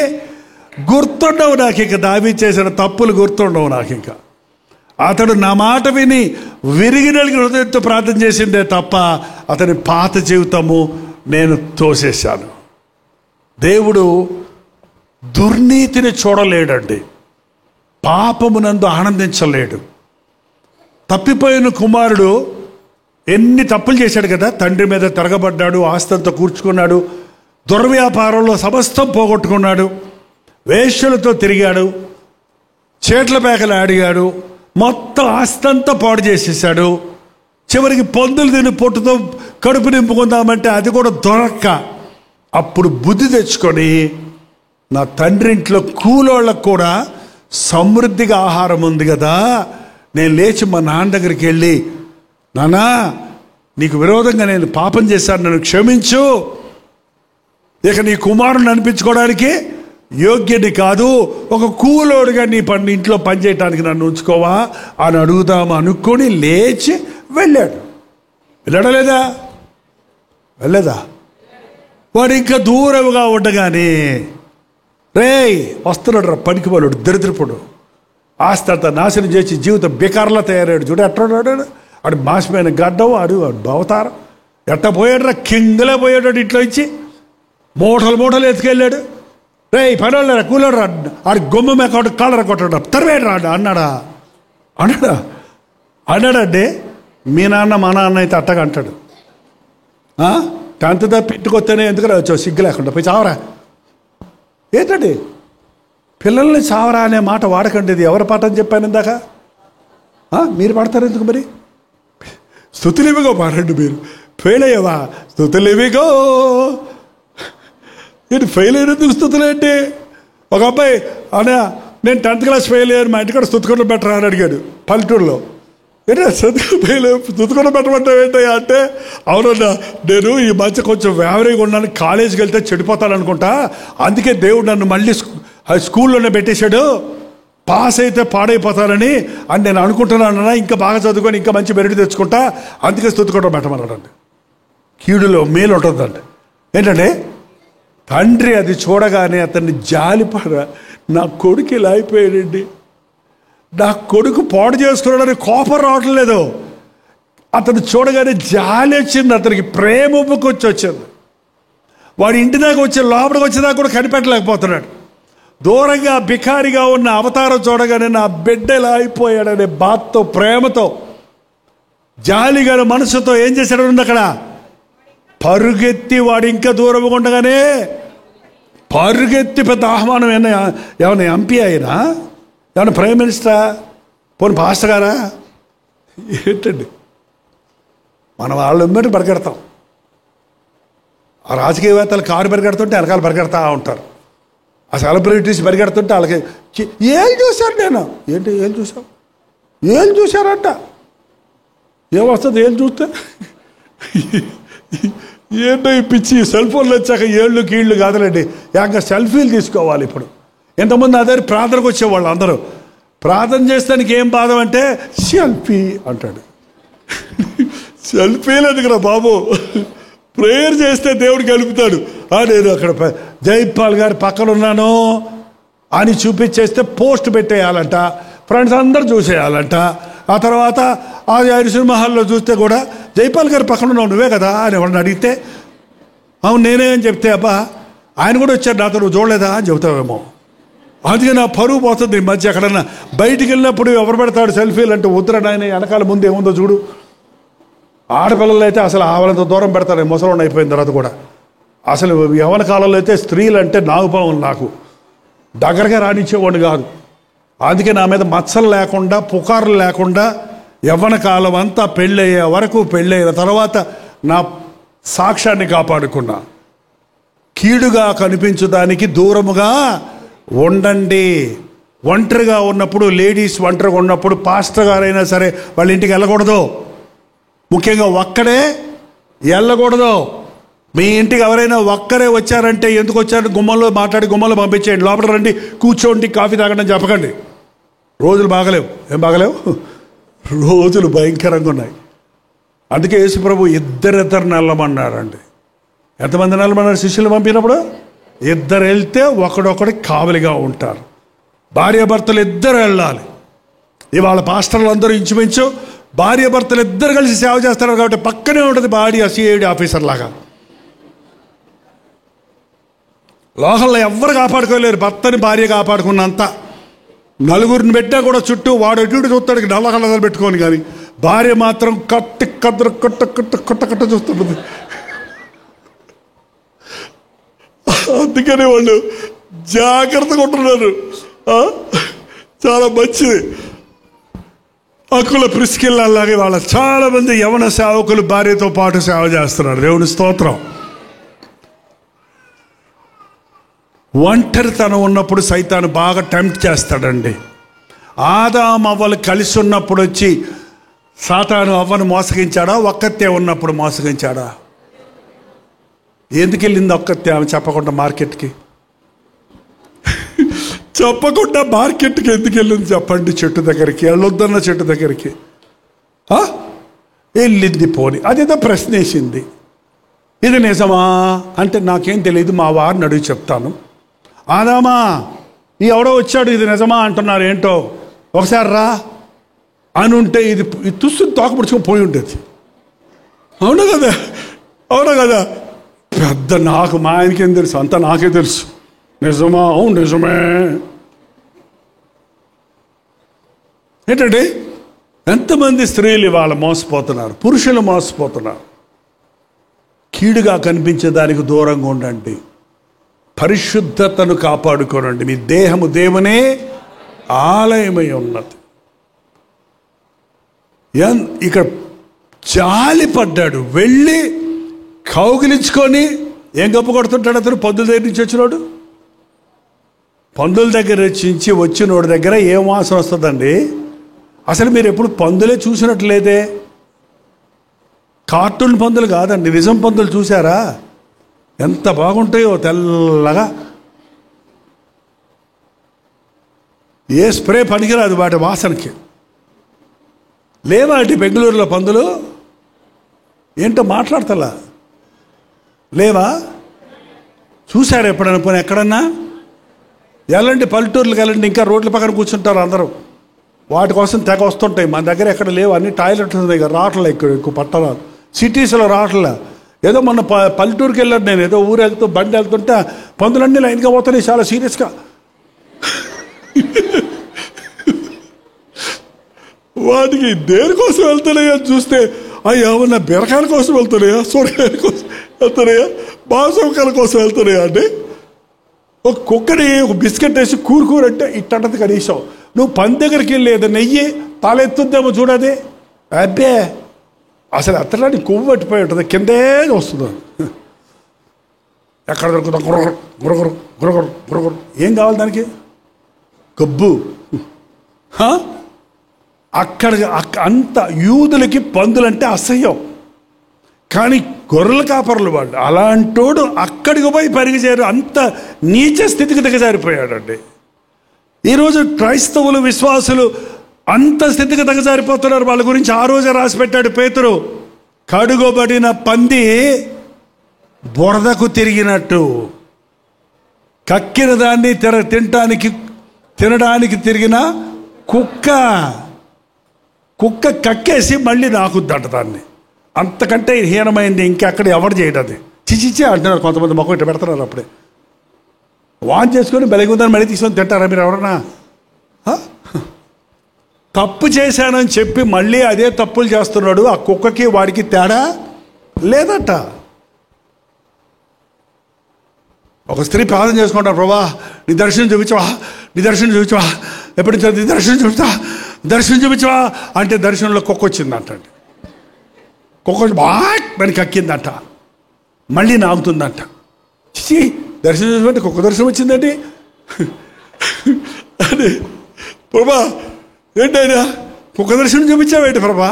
[SPEAKER 3] గుర్తుండవు నాకు. ఇక దావీదు చేసిన తప్పులు గుర్తుండవు నాకు. ఇంకా అతడు నా మాట విని విరిగి నలిగిన హృదయంతో ప్రార్థన చేసిందే తప్ప అతని పాత జీవితము నేను తోసేశాను. దేవుడు దుర్నీతిని చూడలేడండి, పాపమునందు ఆనందించలేడు. తప్పిపోయిన కుమారుడు ఎన్ని తప్పులు చేశాడు కదా. తండ్రి మీద తిరగబడ్డాడు, ఆస్తంతో కూర్చుకున్నాడు, దుర్వ్యాపారంలో సమస్తం పోగొట్టుకున్నాడు, వేశ్యలతో తిరిగాడు, చేట్ల పేకలు ఆడిగాడు, మొత్తం ఆస్తంతా పాడు చేసేసాడు. చివరికి పందులు తిని పొట్టుతో కడుపు నింపుకుందామంటే అది కూడా దొరక్క అప్పుడు బుద్ధి తెచ్చుకొని నా తండ్రి ఇంట్లో కూలోళ్ళకు కూడా సమృద్ధిగా ఆహారం ఉంది కదా, నేను లేచి మా నాన్న దగ్గరికి వెళ్ళి, నాన్నా నీకు విరోధంగా నేను పాపం చేశాను, నన్ను క్షమించు, ఇక నీ కుమారుని అనిపించుకోవడానికి యోగ్యుడి కాదు, ఒక కూలోడుగా నీ ఇంట్లో పనిచేయటానికి నన్ను ఉంచుకోవా అని అడుగుదాము అనుకొని లేచి వెళ్ళాడు. వెళ్ళలేదా? వాడు ఇంకా దూరంగా ఉండగానే, రేయ్ వస్తున్నాడు రా పనికి వాళ్ళుడు, దరిద్రపుడు, ఆస్తి అంతా నాశనం చేసి జీవితం బేకార్లా తయారయ్యాడు. చూడు ఎట్టాడు, ఆడు మాసిపోయిన గడ్డం, ఆడు అవతారం ఎట్ట పోయాడు రా, కింగ్లే పోయాడు. ఇంట్లో ఇచ్చి మూటలు ఎత్తుకెళ్ళాడు. రే పని కూలడు రా, ఆడి గొమ్మ మేక కాలర కొట్టాడు, తరవేడు రా అన్నాడండి. మీ నాన్న మా నాన్న అయితే అట్టగా అంటాడు. 10th తప్పి ఇంటికొస్తేనే ఎందుకు వచ్చావు సిగ్గు లేకుండా, పోయి చావరా. ఏంటండి పిల్లల్ని చావరా అనే మాట వాడకండి. ఇది ఎవరి పాఠం చెప్పాను ఇందాక? మీరు పాడతారు ఎందుకు మరి? స్తుతులివిగో పాడండి. మీరు ఫెయిల్ అయ్యావా? స్తుతులివిగో. ఏంటి ఫెయిల్ అయినందుకు స్తుతులేంటి? ఒక అబ్బాయి అనే నేను 10th క్లాస్ ఫెయిల్ అయ్యాను, మా ఇంటికాడ స్తుతుకుండా పెట్టరా అని అడిగాడు పల్లెటూరులో. ఏంటో ఫెయిల్ స్తుతుకుండా పెట్టమంటావు ఏంటయ్యా అంటే, అవునన్నా నేను ఈ మధ్య కొంచెం వేవరీగా ఉన్నాను, కాలేజీకి వెళ్తే చెడిపోతాను అనుకుంటా, అందుకే దేవుడు నన్ను మళ్ళీ స్కూల్లోనే పెట్టేశాడు, పాస్ అయితే పాడైపోతానని అని నేను అనుకుంటున్నానన్నా, ఇంకా బాగా చదువుకొని ఇంకా మంచి మెరిట్ తెచ్చుకుంటా, అందుకే స్తుతుకుండా పెట్టమన్నాడండి. కీడులో మేలు ఉంటుందండి. ఏంటంటే తండ్రి అది చూడగానే అతన్ని జాలిపడ, నా కొడుకు ఇలా అయిపోయాడండి, నా కొడుకు పాడు చేసుకున్నాడని కోపం రావటం లేదు, అతను చూడగానే జాలి వచ్చింది, అతనికి ప్రేమ ఉబ్బుకొచ్చి వచ్చింది. వాడి ఇంటి దాకా వచ్చి లోపలికి వచ్చేదాకా కూడా కనిపెట్టలేకపోతున్నాడు. దూరంగా బికారిగా ఉన్న అవతారం చూడగానే నా బిడ్డ ఇలా అయిపోయాడనే బాధతో, ప్రేమతో, జాలిగా మనసుతో ఏం చేశాడు అక్కడ? పరుగెత్తి వాడు ఇంకా దూరం ఉండగానే పరుగెత్తి పెద్ద ఆహ్వానం. ఏమన్నా ఎంపీ అయినా, ఏమన్నా ప్రైమ్ మినిస్టరా, పోనీ పాస్టర్ గారా? ఏంటండి మనం వాళ్ళ వెంబడి పరిగెడతాం. ఆ రాజకీయవేత్తలు కారు పరిగెడుతుంటే వెనకాల పరిగెడతా ఉంటారు. ఆ సెలబ్రిటీస్ పరిగెడుతుంటే వాళ్ళకి ఏం చూశారు? నేను ఏంటి ఏం చూసావు? ఏం చూశారంట? ఏమొస్తుంది ఏం చూస్తే? ఏంటో ఈ పిచ్చి సెల్ ఫోన్లు వచ్చాక ఏళ్ళు కీళ్ళు కాదులేండి, ఇంకా సెల్ఫీలు తీసుకోవాలి. ఇప్పుడు ఎంతమంది అదే ప్రార్థనకు వచ్చేవాళ్ళు అందరూ ప్రార్థన చేస్తానికి ఏం బాధ అంటే సెల్ఫీ అంటాడు. సెల్ఫీలు ఎందుకురా బాబు, ప్రేయర్ చేస్తే దేవుడు గెలుపుతాడు. నేను అక్కడ జైపాల్ గారి పక్కన ఉన్నాను అని చూపించేస్తే పోస్ట్ పెట్టేయాలంట, ఫ్రెండ్స్ అందరూ చూసేయాలంట. ఆ తర్వాత ఆ సినిమా హాల్లో చూస్తే కూడా జైపాల్ గారి పక్కన ఉన్నావు నువ్వే కదా అని ఎవరిని అడిగితే అవును నేనే అని చెప్తే, అబ్బా ఆయన కూడా వచ్చారు నాతో, నువ్వు చూడలేదా అని చెబుతావేమో. అందుకే నా పరువు పోతుంది. ఈ మధ్య ఎక్కడన్నా బయటికి వెళ్ళినప్పుడు ఎవరు పెడతాడు సెల్ఫీలు అంటే, వద్దురా నాయన వెనకాల ముందు ఏముందో చూడు. ఆడపిల్లలు అయితే అసలు ఆవలంత దూరం పెడతారు, ముసలోళ్ళు అయిపోయిన తర్వాత కూడా. అసలు యవ్వన కాలంలో అయితే స్త్రీలు అంటే నాగుపాములు, నాకు దగ్గరగా రానిచ్చేవాడిని కాదు. అందుకే నా మీద మచ్చలు లేకుండా, పుకార్లు లేకుండా యవ్వన కాలం అంతా పెళ్ళయ్యే వరకు, పెళ్ళయిన తర్వాత నా సాక్ష్యాన్ని కాపాడుకున్నా. కీడుగా కనిపించడానికి దూరముగా ఉండండి. ఒంటరిగా ఉన్నప్పుడు, లేడీస్ ఒంటరిగా ఉన్నప్పుడు పాస్టర్ గారైనా సరే వాళ్ళ ఇంటికి వెళ్ళకూడదు. ముఖ్యంగా ఒక్కడే వెళ్ళకూడదు. మీ ఇంటికి ఎవరైనా ఒక్కరే వచ్చారంటే ఎందుకు వచ్చారు, గుమ్మంలో మాట్లాడి గుమ్మంలో పంపించేయండి. లోపల రండి, కూర్చోండి, కాఫీ తాగండి అని చెప్పకండి. రోజులు బాగలేవు. ఏం బాగలేవు? రోజులు భయంకరంగా ఉన్నాయి. అందుకే యేసుప్రభు ఇద్దరిద్దరు నెల్లమన్నారండి. ఎంతమంది నెల్లమన్నారు శిష్యులు పంపినప్పుడు? ఇద్దరు వెళ్తే ఒకడొకడి కావలిగా ఉంటారు. భార్యాభర్తలు ఇద్దరు వెళ్ళాలి. ఇవాళ పాస్టర్లు అందరూ ఇంచుమించు భార్యాభర్తలు ఇద్దరు కలిసి సేవ చేస్తారు కాబట్టి పక్కనే ఉంటుంది బాడీ సిఐడి ఆఫీసర్ లాగా. లోకల్లో ఎవ్వరు కాపాడుకోలేరు భర్తని భార్య కాపాడుకున్నంత. నలుగురిని పెట్టా కూడా చుట్టూ వాడు ఎటు చూస్తాడు నల్ల కళ్ళలు పెట్టుకోని, కానీ భార్య మాత్రం కట్టి కద్దరు కొట్ట చూస్తుంటుంది. అందుకనే వాళ్ళు జాగ్రత్తగా ఉంటున్నారు. చాలా మంచిది. అక్కుల ప్రిస్కిల్లాగే వాళ్ళ చాలా మంది యవన సేవకులు భార్యతో పాటు సేవ చేస్తున్నారు. దేవుని స్తోత్రం. ఒంటరితనం ఉన్నప్పుడు సైతాను బాగా టెంప్ట్ చేస్తాడండి. ఆదాము అవ్వలు కలిసి ఉన్నప్పుడు వచ్చి సాతాను అవ్వను మోసగించాడా? ఒక్కతే ఉన్నప్పుడు మోసగించాడా? ఎందుకు వెళ్ళింది ఒక్కతే? ఆమె చెప్పకుండా మార్కెట్కి చెప్పకుండా మార్కెట్కి ఎందుకు వెళ్ళింది చెప్పండి? చెట్టు దగ్గరికి వెళ్ళొద్దన్న చెట్టు దగ్గరికి వెళ్ళింది. పోని అదేదో ప్రశ్న వేసింది. ఇది నిజమా అంటే నాకేం తెలియదు, మా వారిని అడిగి చెప్తాను. ఆదామా, ఈ ఎవడో వచ్చాడు, ఇది నిజమా అంటున్నారు, ఏంటో ఒకసారి రా అని ఉంటే ఇది తుస్సుని తోకపుడుచుకొని పోయి ఉండేది. అవునా కదా? అవునా కదా? పెద్ద నాకు మా ఆయనకేం తెలుసు, అంతా నాకే తెలుసు. నిజమా? అవును నిజమే. ఏంటండి ఎంతమంది స్త్రీలు ఇవాళ మోసపోతున్నారు, పురుషులు మోసపోతున్నారు. కీడుగా కనిపించేదానికి దూరంగా ఉండండి. పరిశుద్ధతను కాపాడుకోనండి. మీ దేహము దేవునే ఆలయమై ఉన్నది. ఇక్కడ జాలిపడ్డాడు, వెళ్ళి కౌగిలించుకొని ఏం గొప్ప కొడుతుంటాడు అతను? పందుల దగ్గర నుంచి వచ్చినోడు. పందుల దగ్గర నుంచి వచ్చినోడి దగ్గర ఏం వాసన వస్తుందండి? అసలు మీరు ఎప్పుడు పందులే చూసినట్లేదే. కార్టూన్ పందులు కాదండి, నిజం పందులు చూసారా? ఎంత బాగుంటాయో తెల్లగా. ఏ స్ప్రే పనికిరాదు వాటి వాసనకి. లేవా అటు బెంగళూరులో పందులు? ఏంటో మాట్లాడతలా లేవా? చూశారు ఎప్పుడైనా? పోనీ ఎక్కడన్నా వెళ్ళండి, పల్లెటూర్లకు వెళ్ళండి, ఇంకా రోడ్ల పక్కన కూర్చుంటారు అందరూ. వాటి కోసం తెగ వస్తుంటాయి. మన దగ్గర ఎక్కడ లేవు, అన్ని టాయిలెట్లు ఉన్నాయి కదా, రావట్లే ఎక్కువ పట్టణాలు, సిటీస్లో రావట్లే. ఏదో మొన్న పల్లెటూరుకి వెళ్ళాను నేను, ఏదో ఊరు వెళ్తూ బండి వెళ్తుంటే పందులన్నీ లైన్గా పోతున్నాయి చాలా సీరియస్గా. వాటికి దేనికోసం వెళ్తున్నాయో చూస్తే అవి ఏమన్నా బీరకాయల కోసం వెళ్తున్నాయా, సొరకాయల కోసం వెళ్తున్నాయా, బాసవకాయల కోసం వెళ్తున్నాయా అంటే? ఒక కుక్కని ఒక బిస్కెట్ వేసి కూరంటే ఇట్టంటది కనీసం. నువ్వు పని దగ్గరికి వెళ్ళేది నెయ్యి తలెత్తుద్దేమో చూడది. అబ్బే అసలు అత్తడానికి కొవ్వు పట్టిపోయి ఉంటుంది, కిందే వస్తుంది. ఎక్కడ దొరుకుతా గురగురు గురగురు గురగురు గురగురు. ఏం కావాలి దానికి? గబ్బు. అక్కడ అంత యూదులకి పందులంటే అసహ్యం, కానీ గొర్రెల కాపరులు వాళ్ళు. అలాంటోడు అక్కడికి పోయి పరిగిచేరు, అంత నీచ స్థితికి దిగజారిపోయాడండి. ఈరోజు క్రైస్తవులు విశ్వాసులు అంత స్థితికి దిగజారిపోతున్నారు. వాళ్ళ గురించి ఆ రోజే రాసి పెట్టాడు పేతురు. కడుగోబడిన పంది బురదకు తిరిగినట్టు, కక్కిన దాన్ని తినడానికి తిరిగిన కుక్క కక్కేసి మళ్ళీ నాకుద్దంట దాన్ని. అంతకంటే హీనమైంది ఇంకెక్కడ ఎవరు చేయడం. అది చిచిచి అంటున్నారు కొంతమంది, మొక్క ఇట్లా పెడుతున్నారు. అప్పుడే వాన్ చేసుకొని బెలగుందని మళ్ళీ తీసుకొని తింటారా మీరు ఎవరన్నా? తప్పు చేశానని చెప్పి మళ్ళీ అదే తప్పులు చేస్తున్నాడు. ఆ కుక్కకి వాడికి తేడా లేదట. ఒక స్త్రీ ప్రార్థన చేసుకుంటారు, ప్రభా నీ దర్శనం చూపించవా, నీ దర్శనం చూపించవా, ఎప్పటి నుంచి నీ దర్శనం చూపించవా, దర్శనం చూపించవా అంటే దర్శనంలో కుక్క వచ్చిందంట. కుక్క వచ్చి దాన్ని కక్కిందంట, మళ్ళీ నాగుతుందంట. చిచి దర్శనం చూపించమంటే కుక్క దర్శనం వచ్చిందండి అని, ప్రభా ఏంటైనా కుక్క దర్శనం చూపించావేంటి ప్రభా,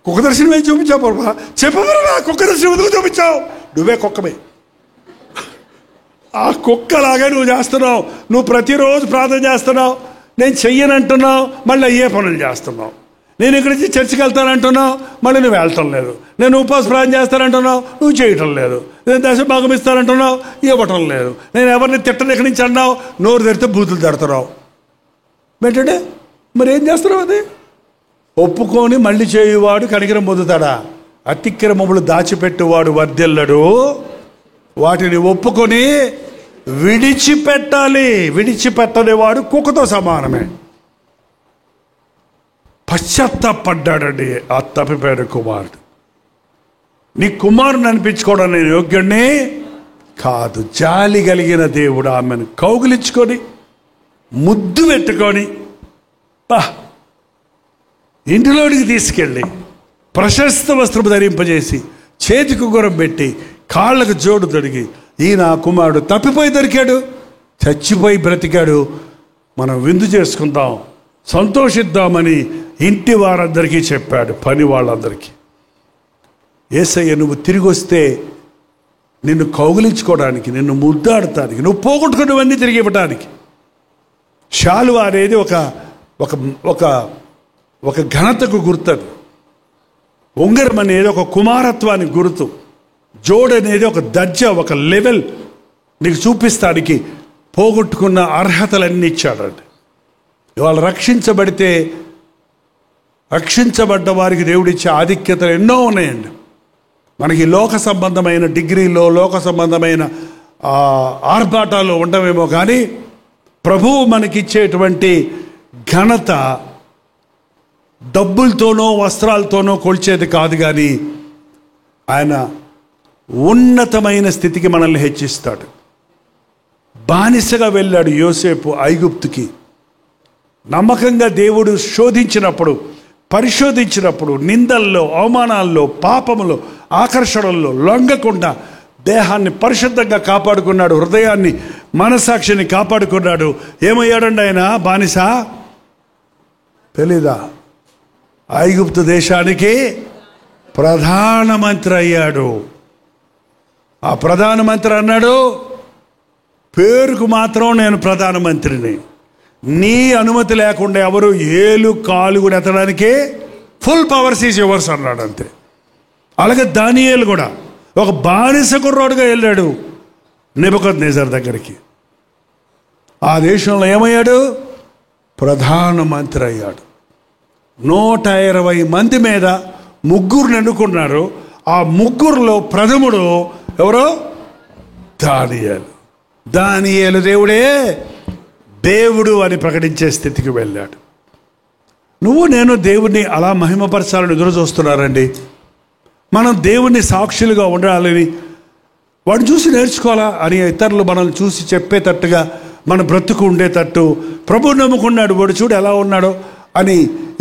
[SPEAKER 3] కుక్క దర్శనం ఏం చూపించావు ప్రభా, చెప్పబా కుక్క దర్శనం ఎందుకు చూపించావు, నువ్వే కుక్కమే. ఆ కుక్కలాగా నువ్వు చేస్తున్నావు. నువ్వు ప్రతిరోజు ప్రార్థన చేస్తున్నావు, నేను చెయ్యనంటున్నావు, మళ్ళీ అయ్యే పనులు చేస్తున్నావు. నేను ఇక్కడి నుంచి చర్చికి వెళ్తానంటున్నావు, మళ్ళీ నువ్వు వెళ్ళటం లేదు. నేను ఉపవాస ప్రార్థన చేస్తానంటున్నావు, నువ్వు చేయటం లేదు. నేను దశ భాగం ఇస్తానంటున్నావు, ఇవ్వటం లేదు. నేను ఎవరిని తిట్టను ఇక్కడి నుంచి అన్నావు, నోరు తెరితే బూతులు తిడుతున్నావు. ఏంటంటే మరి ఏం చేస్తున్నావు? అది ఒప్పుకొని మళ్ళీ చేయువాడు కనికరం పొందుతాడా? అతిక్రమములు దాచిపెట్టువాడు వర్ధిల్లడు, వాటిని ఒప్పుకొని విడిచిపెట్టాలి. విడిచిపెట్టనేవాడు కుక్కతో సమానమే. పశ్చాత్తాపడ్డాడండి ఆ తప్పిపోయిన కుమారుడు. నీ కుమారుని అనిపించుకోవడం నేను యోగ్యుడిని కాదు. జాలి కలిగిన దేవుడు ఆమెను కౌగిలించుకొని ముద్దు పెట్టుకొని ఇంటిలోనికి తీసుకెళ్ళి ప్రశస్త వస్త్రము ధరింపజేసి చేతికి గురం పెట్టి కాళ్ళకు జోడు తొడిగి, ఈయన కుమారుడు తప్పిపోయి దొరికాడు, చచ్చిపోయి బ్రతికాడు, మనం విందు చేసుకుందాం, సంతోషిద్దామని ఇంటి వారందరికీ చెప్పాడు, పని వాళ్ళందరికీ. యేసయ్య నువ్వు తిరిగి వస్తే నిన్ను కౌగిలించుకోవడానికి, నిన్ను ముద్దాడటానికి, నువ్వు పోగొట్టుకున్నవన్నీ తిరిగి ఇవ్వడానికి. శాలువ అనేది ఒక ఒక ఒక ఒక ఘనతకు గుర్తది. ఉంగరం అనేది ఒక కుమారత్వానికి గుర్తు. జోడు అనేది ఒక దర్జా, ఒక లెవెల్ నీకు చూపిస్తానికి పోగొట్టుకున్న అర్హతలన్నీ ఇచ్చాడండి. ఇవాళ రక్షించబడ్డ వారికి దేవుడిచ్చే ఆధిక్యతలు ఎన్నో ఉన్నాయండి. మనకి లోక సంబంధమైన డిగ్రీలో, లోక సంబంధమైన ఆర్భాటాలు ఉండవేమో, కానీ ప్రభువు మనకిచ్చేటువంటి ఘనత డబ్బులతోనో వస్త్రాలతోనో కొల్చేది కాదు, కానీ ఆయన ఉన్నతమైన స్థితికి మనల్ని హెచ్చిస్తాడు. బానిసగా వెళ్ళాడు యోసేపు ఐగుప్తుకి. నమ్మకంగా దేవుడు శోధించినప్పుడు, పరిశోధించినప్పుడు, నిందల్లో, అవమానాల్లో, పాపములో, ఆకర్షణల్లో లొంగకుండా దేహాన్ని పరిశుద్ధంగా కాపాడుకున్నాడు, హృదయాన్ని, మనసాక్షిని కాపాడుకున్నాడు. ఏమయ్యాడండి ఆయన? బానిస తెలీదా? ఐగుప్తు దేశానికి ప్రధానమంత్రి అయ్యాడు. ఆ ప్రధానమంత్రి అన్నాడు, పేరుకు మాత్రం నేను ప్రధానమంత్రిని, నీ అనుమతి లేకుండా ఎవరు ఏలు కాలు కూడా ఎత్తడానికి ఫుల్ పవర్స్ ఈజ్ యువర్స్ అన్నాడు, అంతే. అలాగే దానియేలు కూడా ఒక బానిస కుర్రాడుగా వెళ్ళాడు నెబుకద్నెజర్ దగ్గరికి. ఆ దేశంలో ఏమయ్యాడు? ప్రధానమంత్రి అయ్యాడు. 120 మంది మీద 3 ఎన్నుకున్నారు. ఆ 3లో ప్రథముడు ఎవరో? దానియేలు. దానియేలు దేవుడే దేవుడు అని ప్రకటించే స్థితికి వెళ్ళాడు. నువ్వు నేను దేవుణ్ణి అలా మహిమపరచాలని ఎదురు చూస్తున్నారండి. మనం దేవుణ్ణి సాక్షులుగా ఉండాలని, వాడు చూసి నేర్చుకోవాలా అని ఇతరులు మనల్ని చూసి చెప్పేటట్టుగా మన బ్రతుకు ఉండేటట్టు, ప్రభువు నమ్ముకున్నాడు వాడు చూడు ఎలా ఉన్నాడో అని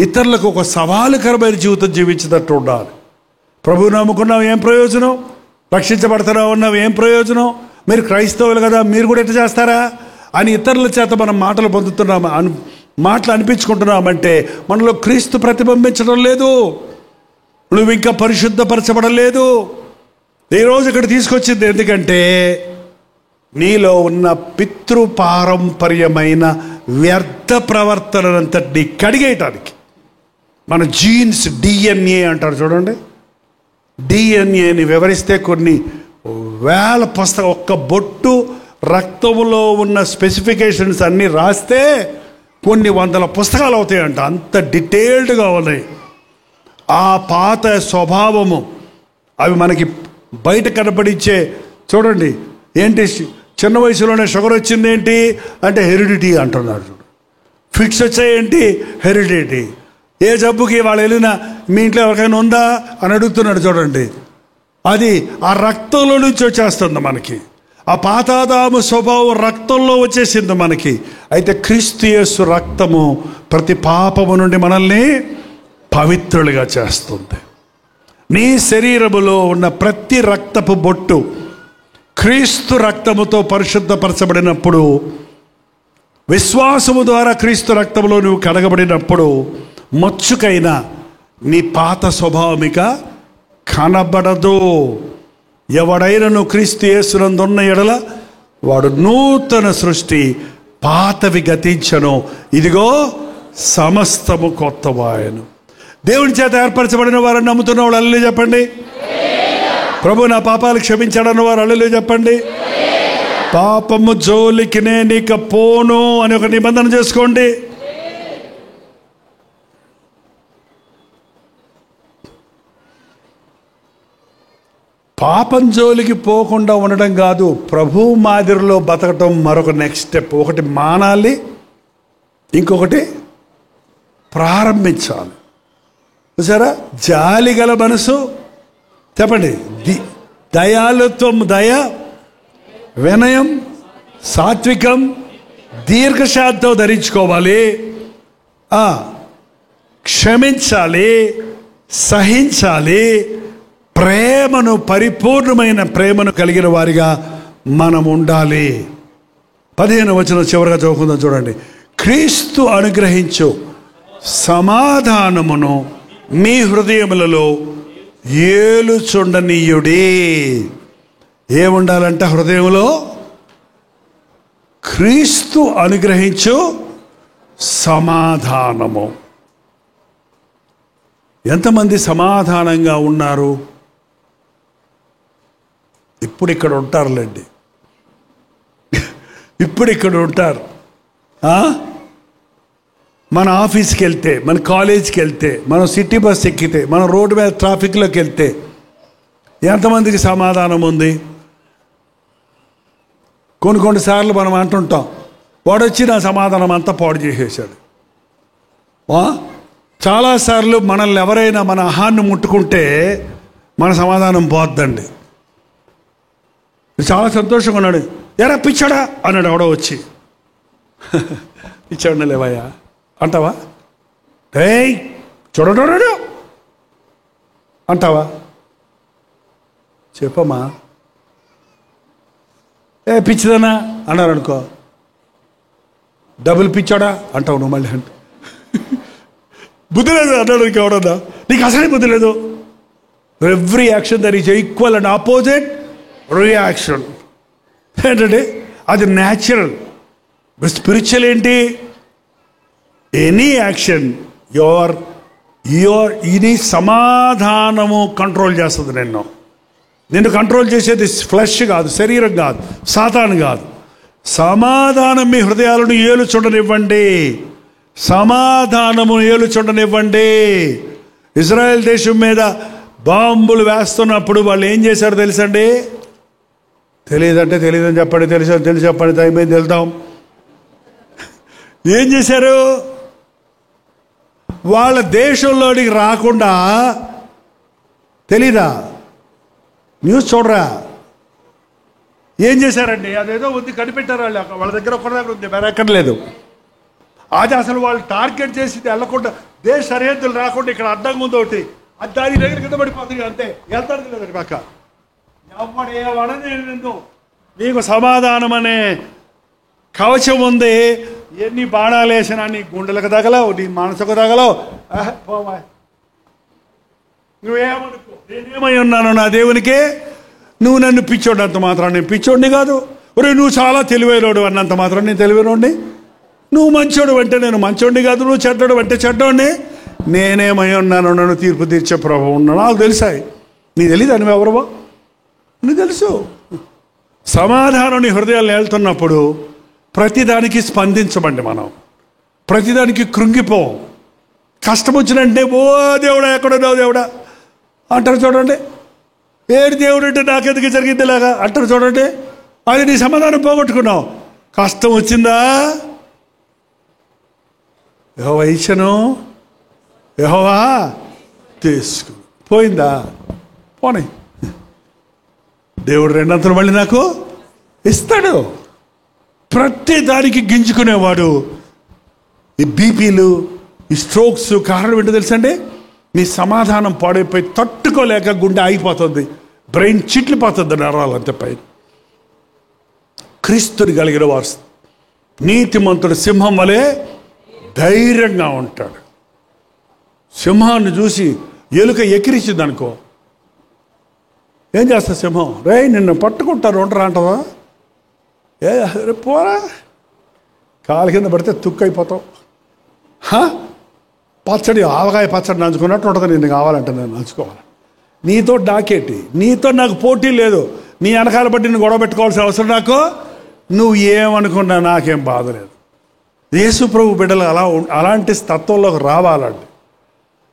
[SPEAKER 3] ఇతరులకు ఒక సవాలుకరమైన జీవితం జీవించేటట్టు ఉండాలి. ప్రభువు నమ్ముకున్నావు ఏం ప్రయోజనం? రక్షించబడుతున్నావు ఉన్నావు ఏం ప్రయోజనం? మీరు క్రైస్తవులు కదా, మీరు కూడా ఎట్లా చేస్తారా అని ఇతరుల చేత మనం మాటలు పొందుతున్నాము, మాటలు అనిపించుకుంటున్నామంటే మనలో క్రీస్తు ప్రతిబింబించడం లేదు. నువ్వు ఇంకా పరిశుద్ధపరచబడలేదు. ఈరోజు ఇక్కడ తీసుకొచ్చింది ఎందుకంటే నీలో ఉన్న పితృపారంపర్యమైన వ్యర్థ ప్రవర్తనంతటిని కడిగేయటానికి. మన జీన్స్, డిఎన్ఏ అంటారు చూడండి, డిఎన్ఏని వివరిస్తే కొన్ని వేల పుస్తకం, ఒక్క బొట్టు రక్తంలో ఉన్న స్పెసిఫికేషన్స్ అన్నీ రాస్తే కొన్ని వందల పుస్తకాలు అవుతాయంట, అంత డీటెయిల్డ్గా ఉన్నాయి. ఆ పాత స్వభావము అవి మనకి బయట కనపడించే చూడండి ఏంటి చిన్న వయసులోనే షుగర్ వచ్చింది ఏంటి అంటే హెరిడిటీ అంటున్నారు. చూడు, ఫిట్స్ వచ్చాయేంటి హెరిడిటీ. ఏ జబ్బుకి వాళ్ళు వెళ్ళినా మీ ఇంట్లో ఎవరికైనా ఉందా అని అడుగుతున్నాడు చూడండి. అది ఆ రక్తంలో నుంచి వచ్చేస్తుంది మనకి. ఆ పాతాదాము స్వభావం రక్తంలో వచ్చేసింది మనకి. అయితే క్రీస్తు యేసు రక్తము ప్రతి పాపము నుండి మనల్ని పవిత్రులుగా చేస్తుంది. నీ శరీరములో ఉన్న ప్రతి రక్తపు బొట్టు క్రీస్తు రక్తముతో పరిశుద్ధపరచబడినప్పుడు, విశ్వాసము ద్వారా క్రీస్తు రక్తములో నువ్వు కడగబడినప్పుడు మచ్చుకైనా నీ పాత స్వభావమిక కనబడదు. ఎవడైనను క్రీస్తు యేసునందున్న ఎడల వాడు నూతన సృష్టి, పాతవి గతించను, ఇదిగో సమస్తము కొత్తవాయను. దేవుని చేత ఏర్పరచబడిన వారిని నమ్ముతున్న వాళ్ళు హల్లెలూయా చెప్పండి. ప్రభు నా పాపాలు క్షమించాడన్న వారు హల్లెలూయా చెప్పండి. పాపము జోలికి నేను ఇక పోను అని ఒక నిబంధన చేసుకోండి. పాపం జోలికి పోకుండా ఉండడం కాదు, ప్రభు మాదిరిలో బతకటం మరొక నెక్స్ట్ స్టెప్. ఒకటి మానాలి, ఇంకొకటి ప్రారంభించాలి. చూసారా, జాలి గల మనసు చెప్పండి, దయాలుత్వం, దయ, వినయం, సాత్వికం, దీర్ఘశాంతం ధరించుకోవాలి. క్షమించాలి, సహించాలి, ప్రేమను, పరిపూర్ణమైన ప్రేమను కలిగిన వారిగా మనం ఉండాలి. 15వ వచనం చివరిగా చదువుకుందాం చూడండి. క్రీస్తు అనుగ్రహించు సమాధానమును మీ హృదయములలో ఏలుచుండనీయుడి. ఏముండాలంట హృదయంలో? క్రీస్తు అనుగ్రహించు సమాధానము. ఎంతమంది సమాధానంగా ఉన్నారు? ఇప్పుడు ఇక్కడ ఉంటారులేండి, ఇప్పుడు ఇక్కడ ఉంటారు. మన ఆఫీస్కి వెళ్తే, మన కాలేజీకి వెళ్తే, మనం సిటీ బస్ ఎక్కితే, మనం రోడ్డు మీద ట్రాఫిక్లోకి వెళ్తే ఎంతమందికి సమాధానం ఉంది? కొన్ని సార్లు మనం అంటుంటాం, వాడు వచ్చి నా సమాధానం అంతా పాడు చేసేసాడు. చాలాసార్లు మనల్ని ఎవరైనా మన అహాన్ని ముట్టుకుంటే మన సమాధానం పోద్దండి. చాలా సంతోషంగా ఉన్నాడు, ఎరా పిచ్చాడా అన్నాడు ఎవడో వచ్చి. పిచ్చాడు లేవయ్యా అంటావా? ఏయ్ చూడడు అంటావా? చెప్పమ్మా. ఏ పిచ్చిదనా అన్నారు అనుకో, డబుల్ పిచ్చాడా అంటావు నువ్వు మళ్ళీ. అంటే బుద్ధి లేదు అన్నాడు ఎవడన్నా, నీకు అసలే బుద్ధి లేదు. Every action there is equal and opposite reaction. ఏంటంటే అది న్యాచురల్. స్పిరిచువల్ ఏంటి? ఎనీ యాక్షన్ యువర్ ఇది సమాధానము కంట్రోల్ చేస్తుంది. నిన్ను కంట్రోల్ చేసేది ఫ్లెష్ కాదు, శరీరం కాదు, సాతాను కాదు. సమాధానం మీ హృదయాలను ఏలుచుండనివ్వండి, సమాధానము ఏలుచుండనివ్వండి. ఇజ్రాయెల్ దేశం మీద బాంబులు వేస్తున్నప్పుడు వాళ్ళు ఏం చేశారు తెలుసండి? తెలియదంటే తెలియదని చెప్పండి, తెలిసి చెప్పండి, అయిపోయింది వెళ్తాం. ఏం చేశారు? వాళ్ళ దేశంలోనికి రాకుండా, తెలీదా? న్యూస్ చూడరా, ఏం చేశారండి? అదేదో ఉంది, కనిపెట్టారు వాళ్ళు. వాళ్ళ దగ్గర ఒకరి దగ్గర ఉంది, వేరే ఎక్కడ లేదు. అది అసలు వాళ్ళు టార్గెట్ చేసింది వెళ్ళకుండా, దేశ సరిహద్దులు రాకుండా ఇక్కడ అడ్డంగా ఉంది ఒకటి, అది దాని దగ్గర కింద పడిపోతుంది అంతే, వెళ్తారు లేదు పక్క. ఎవడేవాడని నీకు సమాధానం అనే కవచం ఉంది. ఎన్ని బాణాలు వేసినా నీ గుండెలకు తగలవు, నీ మనసుకు తగలవు. పోవా, నువ్వేమనుకో, నేనేమై ఉన్నాను నా దేవునికే. నువ్వు నన్ను పిచ్చోడు అంత మాత్రం నేను పిచ్చోడిని కాదు. ఒరే నువ్వు చాలా తెలివైనోడు అన్నంత మాత్రం నేను తెలివైనోడిని. నువ్వు మంచోడు అంటే నేను మంచోడిని కాదు, నువ్వు చెడ్డోడు అంటే చెడ్డోడిని. నేనేమై ఉన్నాను, నన్ను తీర్పు తీర్చే ప్రభు ఉన్నాను. నాకు తెలుసాయి, నీకు తెలీదా నువ్వు ఎవరవో? నీకు తెలుసు. సమాధానం నీ హృదయాలు వెళ్తున్నప్పుడు ప్రతిదానికి స్పందించమండి. మనం ప్రతిదానికి కృంగిపోం. కష్టం వచ్చినంటే ఓ దేవుడా ఎక్కడున్నావు దేవుడా అంటారు చూడండి. ఏడు దేవుడు అంటే నాకెందుకు జరిగింది ఇలాగా అంటారు చూడండి. అది నీ సమాధానం పోగొట్టుకున్నావు. కష్టం వచ్చిందా, యెహోవా ఇచ్చను, యెహోవా తీసుకు. పోయిందా, పోనీ, దేవుడు రెండంతలు మళ్ళీ నాకు ఇస్తాడు. ప్రతి దానికి గింజుకునేవాడు. ఈ బీపీలు, ఈ స్ట్రోక్స్ కారణం ఏంటో తెలుసండి? నీ సమాధానం పాడైపోయి తట్టుకోలేక గుండె ఆగిపోతుంది, బ్రెయిన్ చిట్లిపోతుంది, నరాలంతే పైన. క్రీస్తుని కలిగిన వారు నీతిమంతుడు సింహం వలె ధైర్యంగా ఉంటాడు. సింహాన్ని చూసి ఎలుక ఎకిరించింది అనుకో, ఏం చేస్తా సింహం? రే నిన్ను పట్టుకుంటారు ఉండరా అంటదా? రే పోరా, కాలు కింద పడితే తుక్కు అయిపోతావు. పచ్చడి, ఆవకాయ పచ్చడి నంచుకున్నట్టు ఉంటుంది. నిన్ను కావాలంటే నేను నంచుకోవాలి. నీతో నాకేంటి, నీతో నాకు పోటీ లేదు. నీ వెనకాల బట్టి నేను గొడవ పెట్టుకోవాల్సిన అవసరం నాకు. నువ్వు ఏమనుకున్నా నాకేం బాధ లేదు. యేసు ప్రభు బిడ్డలు అలాంటి తత్వంలోకి రావాలండి.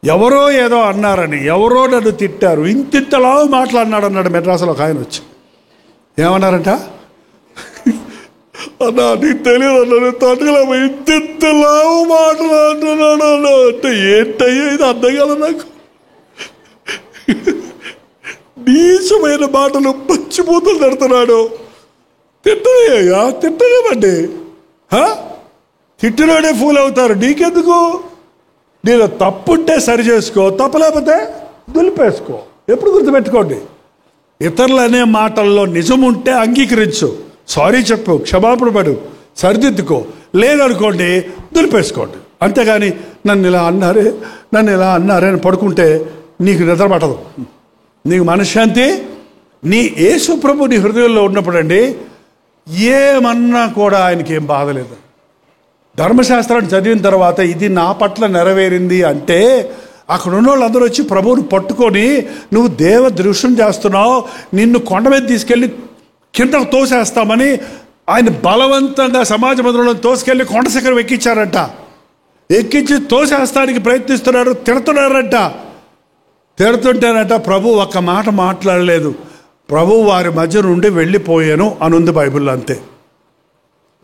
[SPEAKER 3] ఎవరో ఏదో అన్నారని, ఎవరో నన్ను తిట్టారు, ఇంతింతలా మాట్లాడినాడు అన్నాడు మెడ్రాసులో ఒక ఆయన వచ్చి. ఏమన్నారంట? అన్నా నీకు తెలియదు అన్నాడు, తట్టుకలా ఇంతింతలా మాట్లాడుతున్నాడు అన్నా. అంటే ఏంటయ్యా ఇది అర్థం కదా నాకు. నీచమైన మాటలు పచ్చిపోతులు తడుతున్నాడు. తిట్టయ్యా, తిట్టలేమండి. తిట్టినోడే ఫూల్ అవుతారు. నీకెందుకు? నేను తప్పుంటే సరి చేసుకో, తప్పు లేకపోతే దులిపేసుకో. ఎప్పుడు గుర్తుపెట్టుకోండి, ఇతరులు అనే మాటల్లో నిజం ఉంటే అంగీకరించు, సారీ చెప్పు, క్షమాపణ పడు, సరిదిద్దుకో. లేదనుకోండి దులిపేసుకోండి. అంతేగాని నన్ను ఇలా అన్నారే అని పడుకుంటే నీకు నిద్ర పట్టదు, నీకు మనశ్శాంతి. నీ యేసు ప్రభు నీ హృదయంలో ఉన్నప్పుడు అండి ఏమన్నా కూడా ఆయనకి ఏం బాధలేదు. ధర్మశాస్త్రాన్ని చదివిన తర్వాత ఇది నా పట్ల నెరవేరింది అంటే అక్కడ ఉన్న వాళ్ళందరూ వచ్చి ప్రభువుని పట్టుకొని నువ్వు దేవ దృశ్యం చేస్తున్నావు, నిన్ను కొండ మీద తీసుకెళ్ళి కిందకు తోసేస్తామని ఆయన బలవంతంగా సమాజ మందిరంలో తోసుకెళ్ళి కొండ శిఖరం ఎక్కించారంట. ఎక్కించి తోసేస్తానికి ప్రయత్నిస్తున్నారు, తిడుతున్నారంట. తిడుతుంటేనట ప్రభు ఒక్క మాట మాట్లాడలేదు. ప్రభు వారి మధ్య నుండి వెళ్ళిపోయాను అని ఉంది బైబిల్లో. అంతే.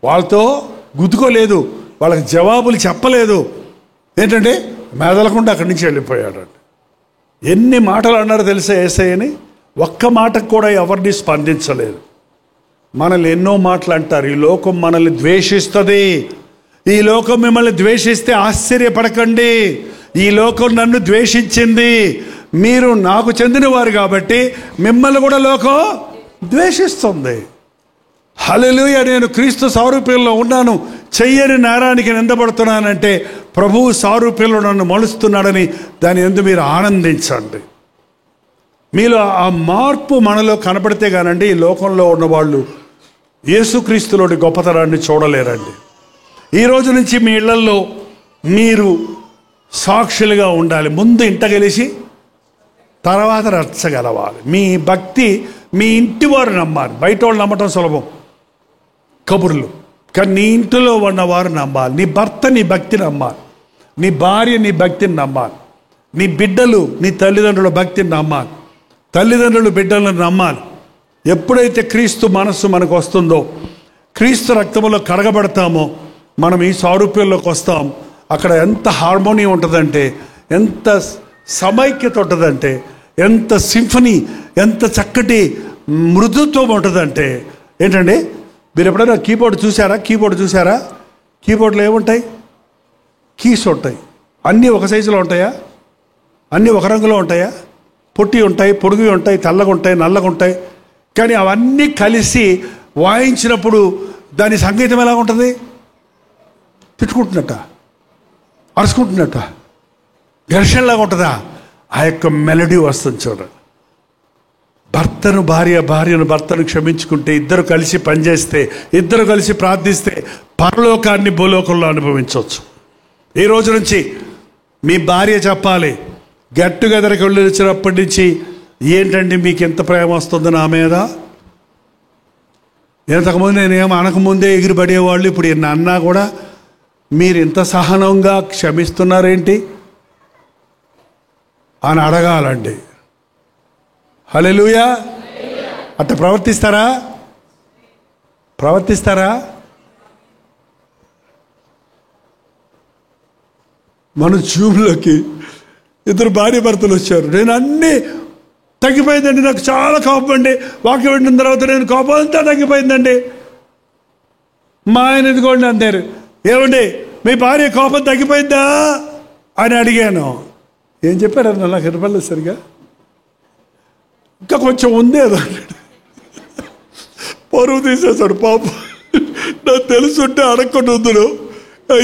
[SPEAKER 3] వాళ్ళతో గుద్దుకోలేదు, వాళ్ళకి జవాబులు చెప్పలేదు. ఏంటంటే మెదలకుండా అక్కడి నుంచి వెళ్ళిపోయాడండి. ఎన్ని మాటలు అన్నారో తెలుసా యేసయ్యని? ఒక్క మాటకు కూడా ఎవరిని స్పందించలేదు. మనల్ని ఎన్నో మాటలు అంటారు. ఈ లోకం మనల్ని ద్వేషిస్తుంది. ఈ లోకం మిమ్మల్ని ద్వేషిస్తే ఆశ్చర్యపడకండి. ఈ లోకం నన్ను ద్వేషించింది, మీరు నాకు చెందినవారు కాబట్టి మిమ్మల్ని కూడా లోకం ద్వేషిస్తుంది. హల్లెలూయా. నేను క్రీస్తు సారూప్యంలో ఉన్నాను, చెయ్యని నేరానికి నిందపడుతున్నానంటే ప్రభువు సారూప్యంలో నన్ను మలుస్తున్నాడని దాని యందు మీరు ఆనందించండి. మీలో ఆ మార్పు మనలో కనపడితే కానండి ఈ లోకంలో ఉన్నవాళ్ళు యేసుక్రీస్తులోని గొప్పతనాన్ని చూడలేరండి. ఈ రోజు నుంచి మీ ఇళ్లల్లో మీరు సాక్షులుగా ఉండాలి. ముందు ఇంట గెలిచి తర్వాత రచ్చగలవాలి. మీ భక్తి మీ ఇంటి వారు నమ్మాలి. బయట వాళ్ళు నమ్మటం సులభం, కబుర్లు. కానీ నీ ఇంటిలో ఉన్నవారు నమ్మాలి. నీ భర్త నీ భక్తిని నమ్మాలి, నీ భార్య నీ భక్తిని నమ్మాలి, నీ బిడ్డలు నీ తల్లిదండ్రుల భక్తిని నమ్మాలి, తల్లిదండ్రులు బిడ్డలను నమ్మాలి. ఎప్పుడైతే క్రీస్తు మనస్సు మనకు వస్తుందో, క్రీస్తు రక్తంలో కడగబడతామో, మనం ఈ సారూప్యంలోకి వస్తాం. అక్కడ ఎంత హార్మోనీ ఉంటుందంటే, ఎంత సమైక్యత ఉంటుందంటే, ఎంత సింఫనీ, ఎంత చక్కటి మృదుత్వం ఉంటుందంటే. ఏంటండి, మీరు ఎప్పుడైనా కీబోర్డ్ చూసారా? కీబోర్డ్లో ఏముంటాయి? కీస్ ఉంటాయి. అన్నీ ఒక సైజులో ఉంటాయా? అన్నీ ఒక రంగులో ఉంటాయా? పొట్టి ఉంటాయి, పొడుగు ఉంటాయి, తెల్లగా ఉంటాయి, నల్లగా ఉంటాయి. కానీ అవన్నీ కలిసి వాయించినప్పుడు దాని సంగీతం ఎలా ఉంటుంది? తిట్టుకుంటున్నట్ట, అరుచుకుంటున్నట్ట, ఘర్షణలాగా ఉంటుందా? ఆ యొక్క మెలడీ వస్తుంది చూడండి. భార్యను భర్తను క్షమించుకుంటే, ఇద్దరు కలిసి పనిచేస్తే, ఇద్దరు కలిసి ప్రార్థిస్తే పరలోకాన్ని భూలోకంలో అనుభవించవచ్చు. ఈ రోజు నుంచి మీ భార్య చెప్పాలి, గెట్ టుగెదర్కి వెళ్ళి వచ్చినప్పటి నుంచి, ఏంటండి మీకు ఎంత ప్రేమ వస్తుంది నా మీద? ఇంతకుముందు నేనేం అనకముందే ఎగిరిపడేవాళ్ళు, ఇప్పుడు ఎన్ని అన్నా కూడా మీరు ఇంత సహనంగా క్షమిస్తున్నారేంటి అని అడగాలండి. హల్లెలూయా. అట్లా ప్రవర్తిస్తారా? ప్రవర్తిస్తారా? మన జూమ్లోకి ఇద్దరు భార్య భర్తలు వచ్చారు. నేను అన్నీ తగ్గిపోయిందండి, నాకు చాలా కోపం అండి, వాక్యం వింటున్న తర్వాత నేను కోపం అంతా తగ్గిపోయిందండి. మా ఆయన ఇదిగోండి అంటారు, ఏమండి మీ భార్య కోపం తగ్గిపోయిందా అని అడిగాను. ఏం చెప్పారన్న నాకు వినపడలేదు సరిగా. ఇంకా కొంచెం ఉంది అది అన్నాడు. పరువు తీసేశాడు పాపం. నాకు తెలుసుంటే అడగకుండా ఉందును,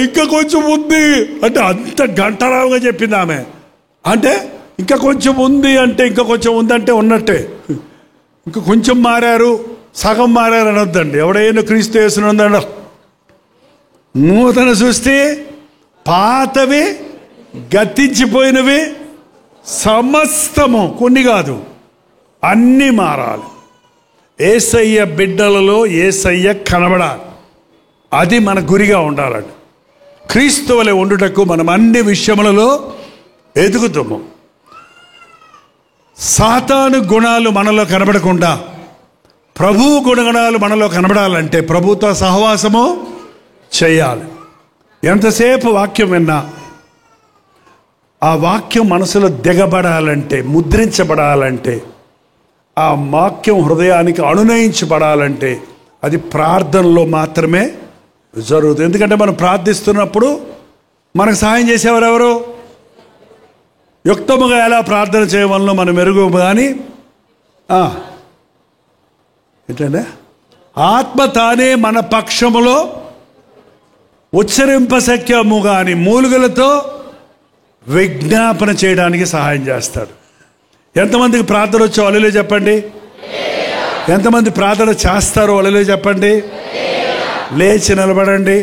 [SPEAKER 3] ఇంకా కొంచెం ఉంది అంటే అంత గంటరావుగా చెప్పింది ఆమె. అంటే ఇంకా కొంచెం ఉంది అంటే ఇంకా కొంచెం ఉందంటే ఉన్నట్టే. ఇంకా కొంచెం మారారు, సగం మారారు అనొద్దండి. ఎవడైనా క్రీస్తు యేసునందు నూతన సృష్టి, పాతవి గతించిపోయినవి సమస్తము, కొన్ని కాదు అన్నీ మారాలి. యేసయ్య బిడ్డలలో యేసయ్య కనబడాలి. అది మన గురిగా ఉండాలండి. క్రీస్తు వలె ఉండుటకు మనం అన్ని విషయములలో ఎదుగుతాము. సాతాను గుణాలు మనలో కనబడకుండా ప్రభువు గుణగణాలు మనలో కనబడాలంటే ప్రభుతో సహవాసము చేయాలి. ఎంతసేపు వాక్యం విన్నా ఆ వాక్యం మనసులో దిగబడాలంటే, ముద్రించబడాలంటే, ఆ వాక్యం హృదయానికి అనునయించబడాలంటే అది ప్రార్థనలో మాత్రమే జరుగుతుంది. ఎందుకంటే మనం ప్రార్థిస్తున్నప్పుడు మనకు సహాయం చేసేవారు ఎవరు? యుక్తముగా ఎలా ప్రార్థన చేయవలనో మనం మెరుగు. కానీ ఏంటంటే ఆత్మ తానే మన పక్షములో ఉచ్చరింపశక్యము కానీ మూలుగులతో విజ్ఞాపన చేయడానికి సహాయం చేస్తాడు. ఎంతమందికి ప్రార్థన వచ్చో హల్లెలూయా చెప్పండి. ఎంతమంది ప్రార్థన చేస్తారో హల్లెలూయా చెప్పండి. లేచి నిలబడండి.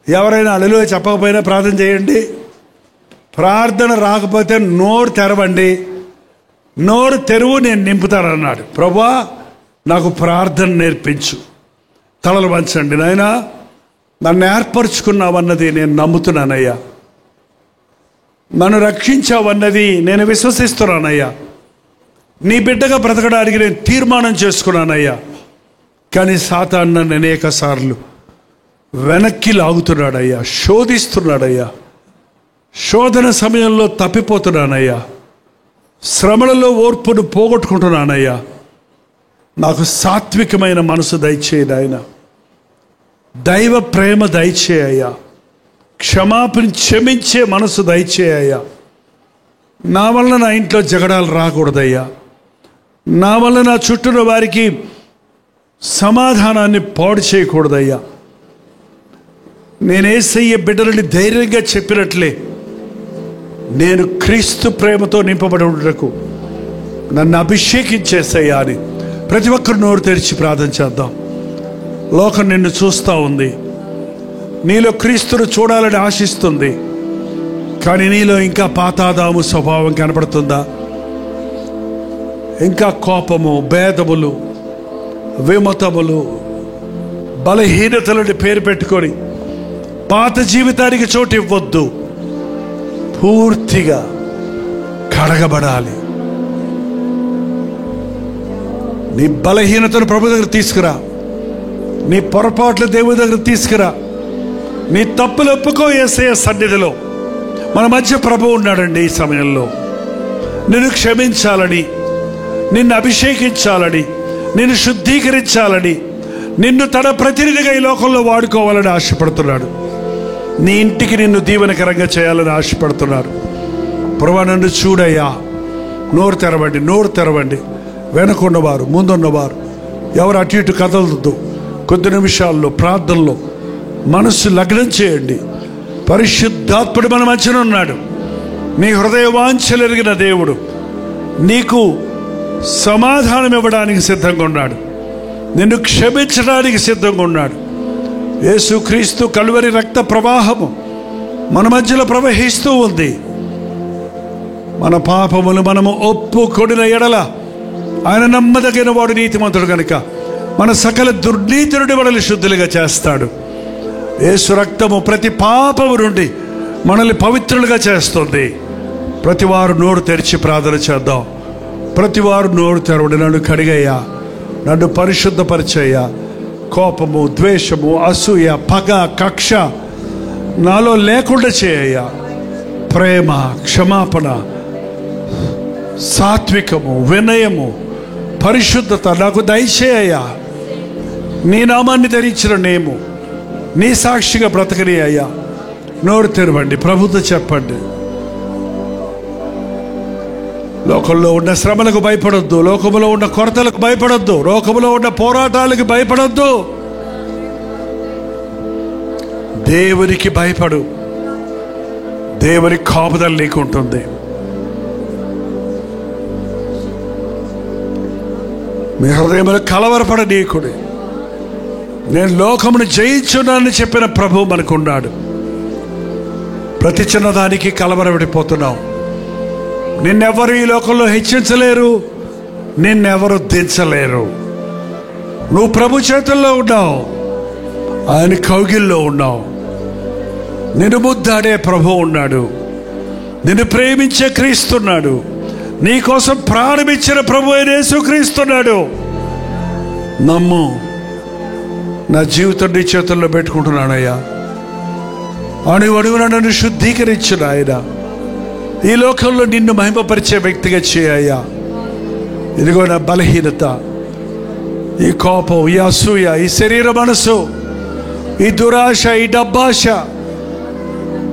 [SPEAKER 3] ఎవరైనా హల్లెలూయా చెప్పకపోయినా ప్రార్థన చేయండి. ప్రార్థన రాకపోతే నోరు తెరవండి. నోరు తెరువు, నేను నింపుతానన్నాడు. ప్రభువా నాకు ప్రార్థన నేర్పించు. తలలు వంచండి. నాయనా నన్ను ఏర్పరచుకున్నావన్నది నేను నమ్ముతున్నానయ్యా. నన్ను రక్షించావన్నది నేను విశ్వసిస్తున్నానయ్యా. నీ బిడ్డగా బ్రతకడానికి నేను తీర్మానం చేసుకున్నానయ్యా. కానీ సాతాను నన్ను అనేక సార్లు వెనక్కి లాగుతున్నాడయ్యా, శోధిస్తున్నాడయ్యా. శోధన సమయంలో తప్పిపోతున్నానయ్యా. శ్రమలలో ఓర్పును పోగొట్టుకుంటున్నానయ్యా. నాకు సాత్వికమైన మనసు దయచేయి నాయన. దైవ ప్రేమ దయచేయ్యా. క్షమించే మనసు దయచేయ్యా. నా వల్ల నా ఇంట్లో జగడాలు రాకూడదయ్యా. నా వల్ల నా చుట్టూన వారికి సమాధానాన్ని పాడు చేయకూడదయ్యా. నేను యేసయ్య బిడ్డలని ధైర్యంగా చెప్పినట్లే నేను క్రీస్తు ప్రేమతో నింపబడి ఉండటకు నన్ను అభిషేకించేసయ్యా అని ప్రతి ఒక్కరు నోరు తెరిచి ప్రార్థన చేద్దాం. లోకం నిన్ను చూస్తూ ఉంది. నీలో క్రీస్తును చూడాలని ఆశిస్తుంది. కానీ నీలో ఇంకా పాతాదాము స్వభావం కనపడుతుందా? ఇంకా కోపము, భేదములు, విమతములు, బలహీనతలని పేరు పెట్టుకొని పాత జీవితానికి చోటు ఇవ్వద్దు. పూర్తిగా కడగబడాలి. నీ బలహీనతను ప్రభు దగ్గర తీసుకురా. నీ పొరపాట్ల దేవుడి దగ్గర తీసుకురా. నీ తప్పులు ఒప్పుకో. యేసయ్య సన్నిధిలో మన మధ్య ప్రభు ఉన్నాడండి. ఈ సమయంలో నిన్ను క్షమించాలని, నిన్ను అభిషేకించాలని, నిన్ను శుద్ధీకరించాలని, నిన్ను తన ప్రతినిధిగా ఈ లోకంలో వాడుకోవాలని ఆశపడుతున్నాడు. నీ ఇంటికి నిన్ను దీవెనకరంగా చేయాలని ఆశపడుతున్నాడు. ప్రభువా నన్ను చూడయ్యా. నోరు తెరవండి, నోరు తెరవండి. వెనకున్నవారు, ముందున్నవారు ఎవరు అటు ఇటు కదలదు. కొద్ది నిమిషాల్లో ప్రార్థనలో మనస్సు లగ్నం చేయండి. పరిశుద్ధాత్ముడు మన మధ్యన ఉన్నాడు. నీ హృదయ వాంఛలు ఎరిగిన దేవుడు నీకు సమాధానం ఇవ్వడానికి సిద్ధంగా ఉన్నాడు. నిన్ను క్షమించడానికి సిద్ధంగా ఉన్నాడు. యేసుక్రీస్తు కలువరి రక్త ప్రవాహము మన మధ్యలో ప్రవహిస్తూ ఉంది. మన పాపములు మనము ఒప్పుకొనిన ఎడల ఆయన నమ్మదగిన వాడు, నీతిమంతుడు కనుక మన సకల దుర్నీతి నుండి మనల్ని శుద్ధులుగా చేస్తాడు. యేసు రక్తము ప్రతి పాపము నుండి మనల్ని పవిత్రులుగా చేస్తుంది. ప్రతివారు నోరు తెరిచి ప్రార్థన చేద్దాం. ప్రతివారు నోరు తెరవడి. నన్ను కడిగయ్యా, నన్ను పరిశుద్ధపరిచయ్యా, కోపము, ద్వేషము, అసూయ, పగ, కక్ష నాలో లేకుండా చేయ్యా. ప్రేమ, క్షమాపణ, సాత్వికము, వినయము, పరిశుద్ధత నాకు దయచేయ్యా. నీ నామాన్ని ధరించిన నేము నీ సాక్షిగా బ్రతకని అయ్యా. నోరు తెరవండి, ప్రభుతో చెప్పండి. లోకంలో ఉన్న శ్రమలకు భయపడొద్దు, లోకంలో ఉన్న కొరతలకు భయపడొద్దు, లోకంలో ఉన్న పోరాటాలకు భయపడొద్దు. దేవునికి భయపడు. దేవుని కాపుదల నీకుంటుంది. మీ హృదయంలో కలవరపడనీయకుడి. నేను లోకమును జయించున్నానని చెప్పిన ప్రభు మనకున్నాడు. ప్రతి చిన్నదానికి కలవరపడిపోతున్నావు. నిన్నెవరు ఈ లోకంలో హెచ్చించలేరు, నిన్నెవరు దించలేరు. నువ్వు ప్రభు చేతుల్లో ఉన్నావు, ఆయన కౌగిల్లో ఉన్నావు. నిన్ను ముద్దాడే ప్రభు ఉన్నాడు, నిన్ను ప్రేమించే క్రీస్తున్నాడు, నీకోసం ప్రారంభించిన ప్రభు అయిన యేసుక్రీస్తున్నాడు. నమ్ము. నా జీవితం నీ చేతుల్లో పెట్టుకుంటున్నానయ్యా. అడుగున నన్ను శుద్ధీకరించిన ఆయన ఈ లోకంలో నిన్ను మహిమపరిచే వ్యక్తిగా చేయ్యా. ఇదిగో నా బలహీనత, ఈ కోపం, ఈ అసూయ, ఈ శరీర మనసు, ఈ దురాశ, ఈ డబ్బాశ,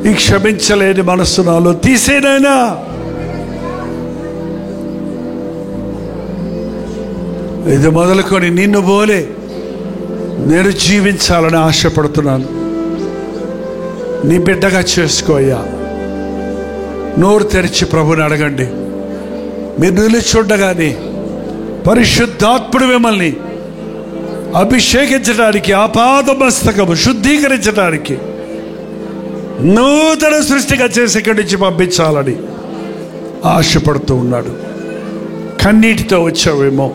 [SPEAKER 3] ఈ క్షమించలేని మనస్సు నాలో తీసేనైనా. ఇది మొదలుకొని నిన్ను పోలే నేను జీవించాలని ఆశపడుతున్నాను. నీ బిడ్డగా చేసుకోయ్యా. నోరు తెరిచి ప్రభుని అడగండి. మీరు నిలుచుండగానే పరిశుద్ధాత్ముడు మిమ్మల్ని అభిషేకించడానికి, ఆపాద మస్తకము శుద్ధీకరించడానికి, నూతన సృష్టిగా చేసి ఇక్కడి నుంచి పంపించాలని ఆశపడుతూ ఉన్నాడు. కన్నీటితో వచ్చావేమో,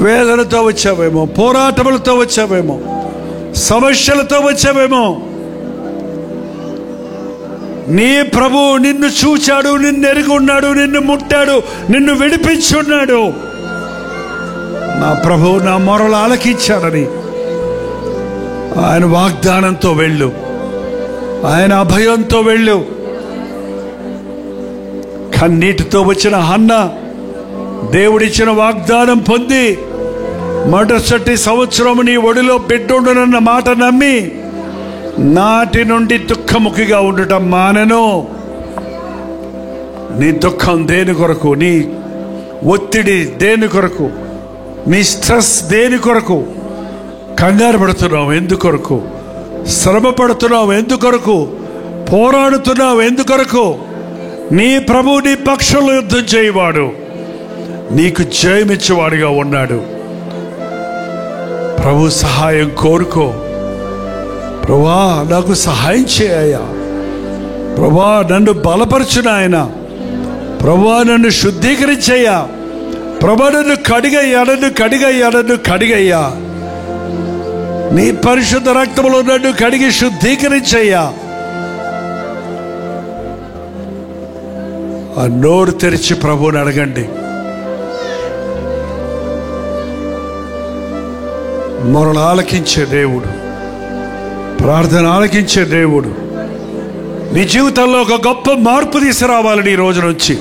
[SPEAKER 3] వేదనతో వచ్చావేమో, పోరాటములతో వచ్చావేమో, సమస్యలతో వచ్చావేమో. నీ ప్రభు నిన్ను చూచాడు, నిన్ను ఎరుగున్నాడు, నిన్ను ముట్టాడు, నిన్ను విడిపించున్నాడు. నా ప్రభు నా మొరలు ఆలకించాడని ఆయన వాగ్దానంతో వెళ్ళు, ఆయన అభయంతో వెళ్ళు. కన్నీటితో వచ్చిన హన్న దేవుడిచ్చిన వాగ్దానం పొంది మొదటి సంవత్సరం నీ ఒడిలో బిడ్డుండునన్న మాట నమ్మి నాటి నుండి దుఃఖముఖిగా ఉండటం మానెను. నీ దుఃఖం దేని కొరకు, నీ ఒత్తిడి దేని కొరకు, నీ స్ట్రెస్ దేని కొరకు? కంగారు పడుతున్నావు ఎందుకొరకు? శ్రమ పడుతున్నావు ఎందుకొరకు? పోరాడుతున్నావు ఎందుకొరకు? నీ ప్రభు నీ పక్షంలో యుద్ధం చేయవాడు, నీకు జయమిచ్చేవాడిగా ఉన్నాడు. ప్రభు సహాయం కోరుకో. ప్రభువా నాకు సహాయం చేయ్యా, ప్రభువా నన్ను బలపరచు నాయన, ప్రభువా నన్ను శుద్ధీకరించయ్యా, ప్రభు నన్ను కడిగయ్యా, నన్ను కడిగయ్యా, నన్ను కడిగయ్యా, నీ పరిశుద్ధ రక్తంలో నన్ను కడిగి శుద్ధీకరించయ్యా. ఆ నోరు తెరిచి ప్రభువుని అడగండి. మొరలు ఆలకించే దేవుడు, ప్రార్థన ఆలకించే దేవుడు నీ జీవితంలో ఒక గొప్ప మార్పు తీసుకురావాలని ఈ రోజు నుంచి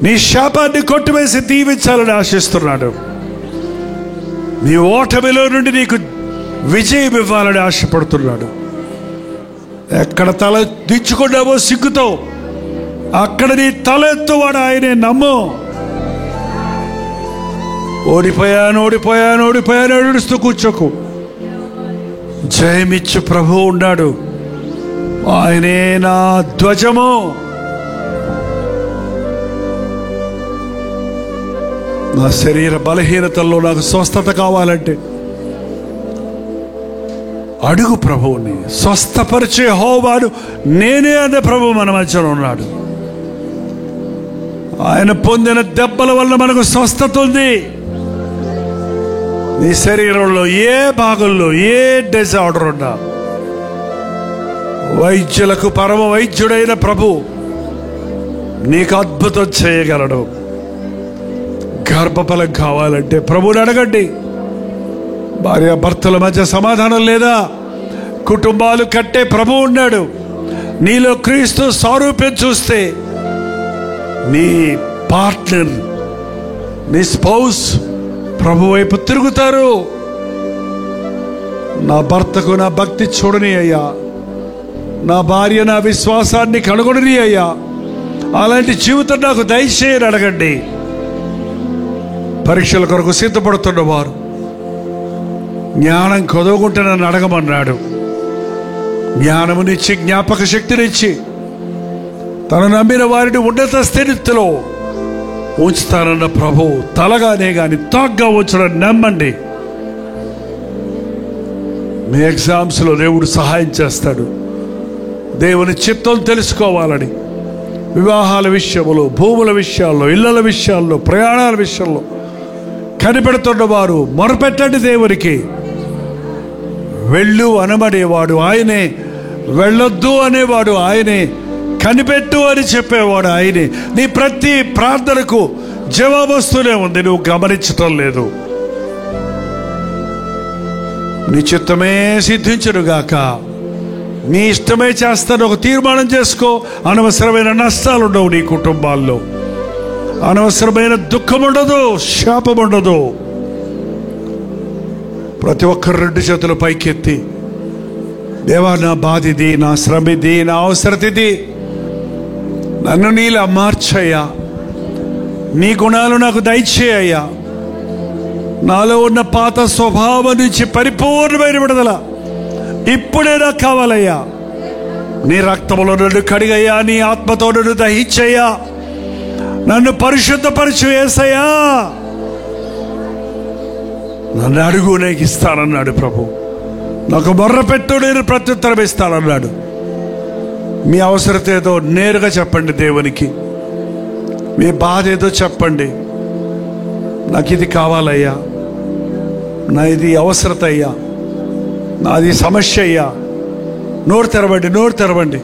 [SPEAKER 3] నీ శాపాన్ని కొట్టివేసి దీవించాలని ఆశిస్తున్నాడు. నీ ఓటమిలో నుండి నీకు విజయం ఇవ్వాలని ఆశపడుతున్నాడు. ఎక్కడ తల దించుకున్నావో సిగ్గుతో అక్కడ నీ తల ఎత్తువాడు ఆయనే. నమ్ము. ఓడిపోయాను ఓడిపోయాను ఓడిపోయాను ఏడుస్తూ కూర్చోకు. జయమిచ్చు ప్రభు ఉన్నాడు, ఆయనే నా ధ్వజము. నా శరీర బలహీనతల్లో నాకు స్వస్థత కావాలంటే అడుగు ప్రభువుని. స్వస్థపరిచే యెహోవాను నేనే అనే ప్రభు మన మధ్యలో ఉన్నాడు. ఆయన పొందిన దెబ్బల వల్ల మనకు స్వస్థత ఉంది. నీ శరీరంలో ఏ భాగంలో ఏ డిజార్డర్ ఉన్నా వైద్యులకు పరమ వైద్యుడైన ప్రభు నీకు అద్భుతం చేయగలడు. గర్భఫలం కావాలంటే ప్రభుని అడగండి. భార్యాభర్తల మధ్య సమాధానం లేదా? కుటుంబాలు కట్టే ప్రభు ఉన్నాడు. నీలో క్రీస్తు సారూప్యం చూస్తే నీ పార్ట్నర్, నీ స్పౌస్ ప్రభు వైపు తిరుగుతారు. నా భర్తకు నా భక్తి చూడని అయ్యా, నా భార్య నా విశ్వాసాన్ని కనుగొనని అయ్యా, అలాంటి జీవితం నాకు దయచేయని అడగండి. పరీక్షల కొరకు సిద్ధపడుతున్నవారు జ్ఞానం కొదవకుంటే నన్ను అడగమన్నాడు. జ్ఞానమునిచ్చి జ్ఞాపక శక్తినిచ్చి తను నమ్మిన వారిని ఉన్నత స్థితిలో ఉంచుతానన్న ప్రభు తలగానే గాని తాగ్గా ఉంచడం నమ్మండి. మీ ఎగ్జామ్స్లో దేవుడు సహాయం చేస్తాడు. దేవుని చిత్తం తెలుసుకోవాలని వివాహాల విషయంలో, భూముల విషయాల్లో, ఇళ్ల విషయాల్లో, ప్రయాణాల విషయంలో కనిపెడుతున్న వారు మొరపెట్టండి దేవునికి. వెళ్ళు అనమనేవాడు ఆయనే, వెళ్ళొద్దు అనేవాడు ఆయనే, కనిపెట్టు అని చెప్పేవాడు ఆయనే. నీ ప్రతి ప్రార్థనకు జవాబు వస్తూనే ఉంది, నువ్వు గమనించటం లేదు. నీ చిత్తమే సిద్ధించునుగాక, నీ ఇష్టమే చేస్తాను ఒక తీర్మానం చేసుకో. అనవసరమైన నష్టాలు ఉండవు నీ కుటుంబాల్లో, అనవసరమైన దుఃఖం ఉండదు, శాపం ఉండదు. ప్రతి ఒక్కరు 2 చేతులు పైకెత్తి, దేవా నా బాధ ఇది, నా శ్రమ ఇది, నా అవసరత ఇది, నన్ను నీలా మార్చయ్యా, నీ గుణాలు నాకు దయచేయ్యా, నాలో ఉన్న పాత స్వభావం నుంచి పరిపూర్ణమైన విడుదల ఇప్పుడే నాకు కావాలయ్యా. నీ రక్తంలో నన్ను కడిగయ్యా, నీ ఆత్మతో నన్ను దహించయ్యా, నన్ను పరిశుద్ధపరచు యేసయ్యా. నన్ను అడుగు నీకు ఇస్తానన్నాడు ప్రభు. నాకు మొర్ర పెట్టు నేను ప్రత్యుత్తరం ఇస్తానన్నాడు. మీ అవసరత ఏదో నేరుగా చెప్పండి దేవునికి. మీ బాధ ఏదో చెప్పండి. నాకు ఇది కావాలయ్యా, నా ఇది అవసరత అయ్యా, నాది సమస్య అయ్యా. నోరు తెరవండి, నోరు తెరవండి,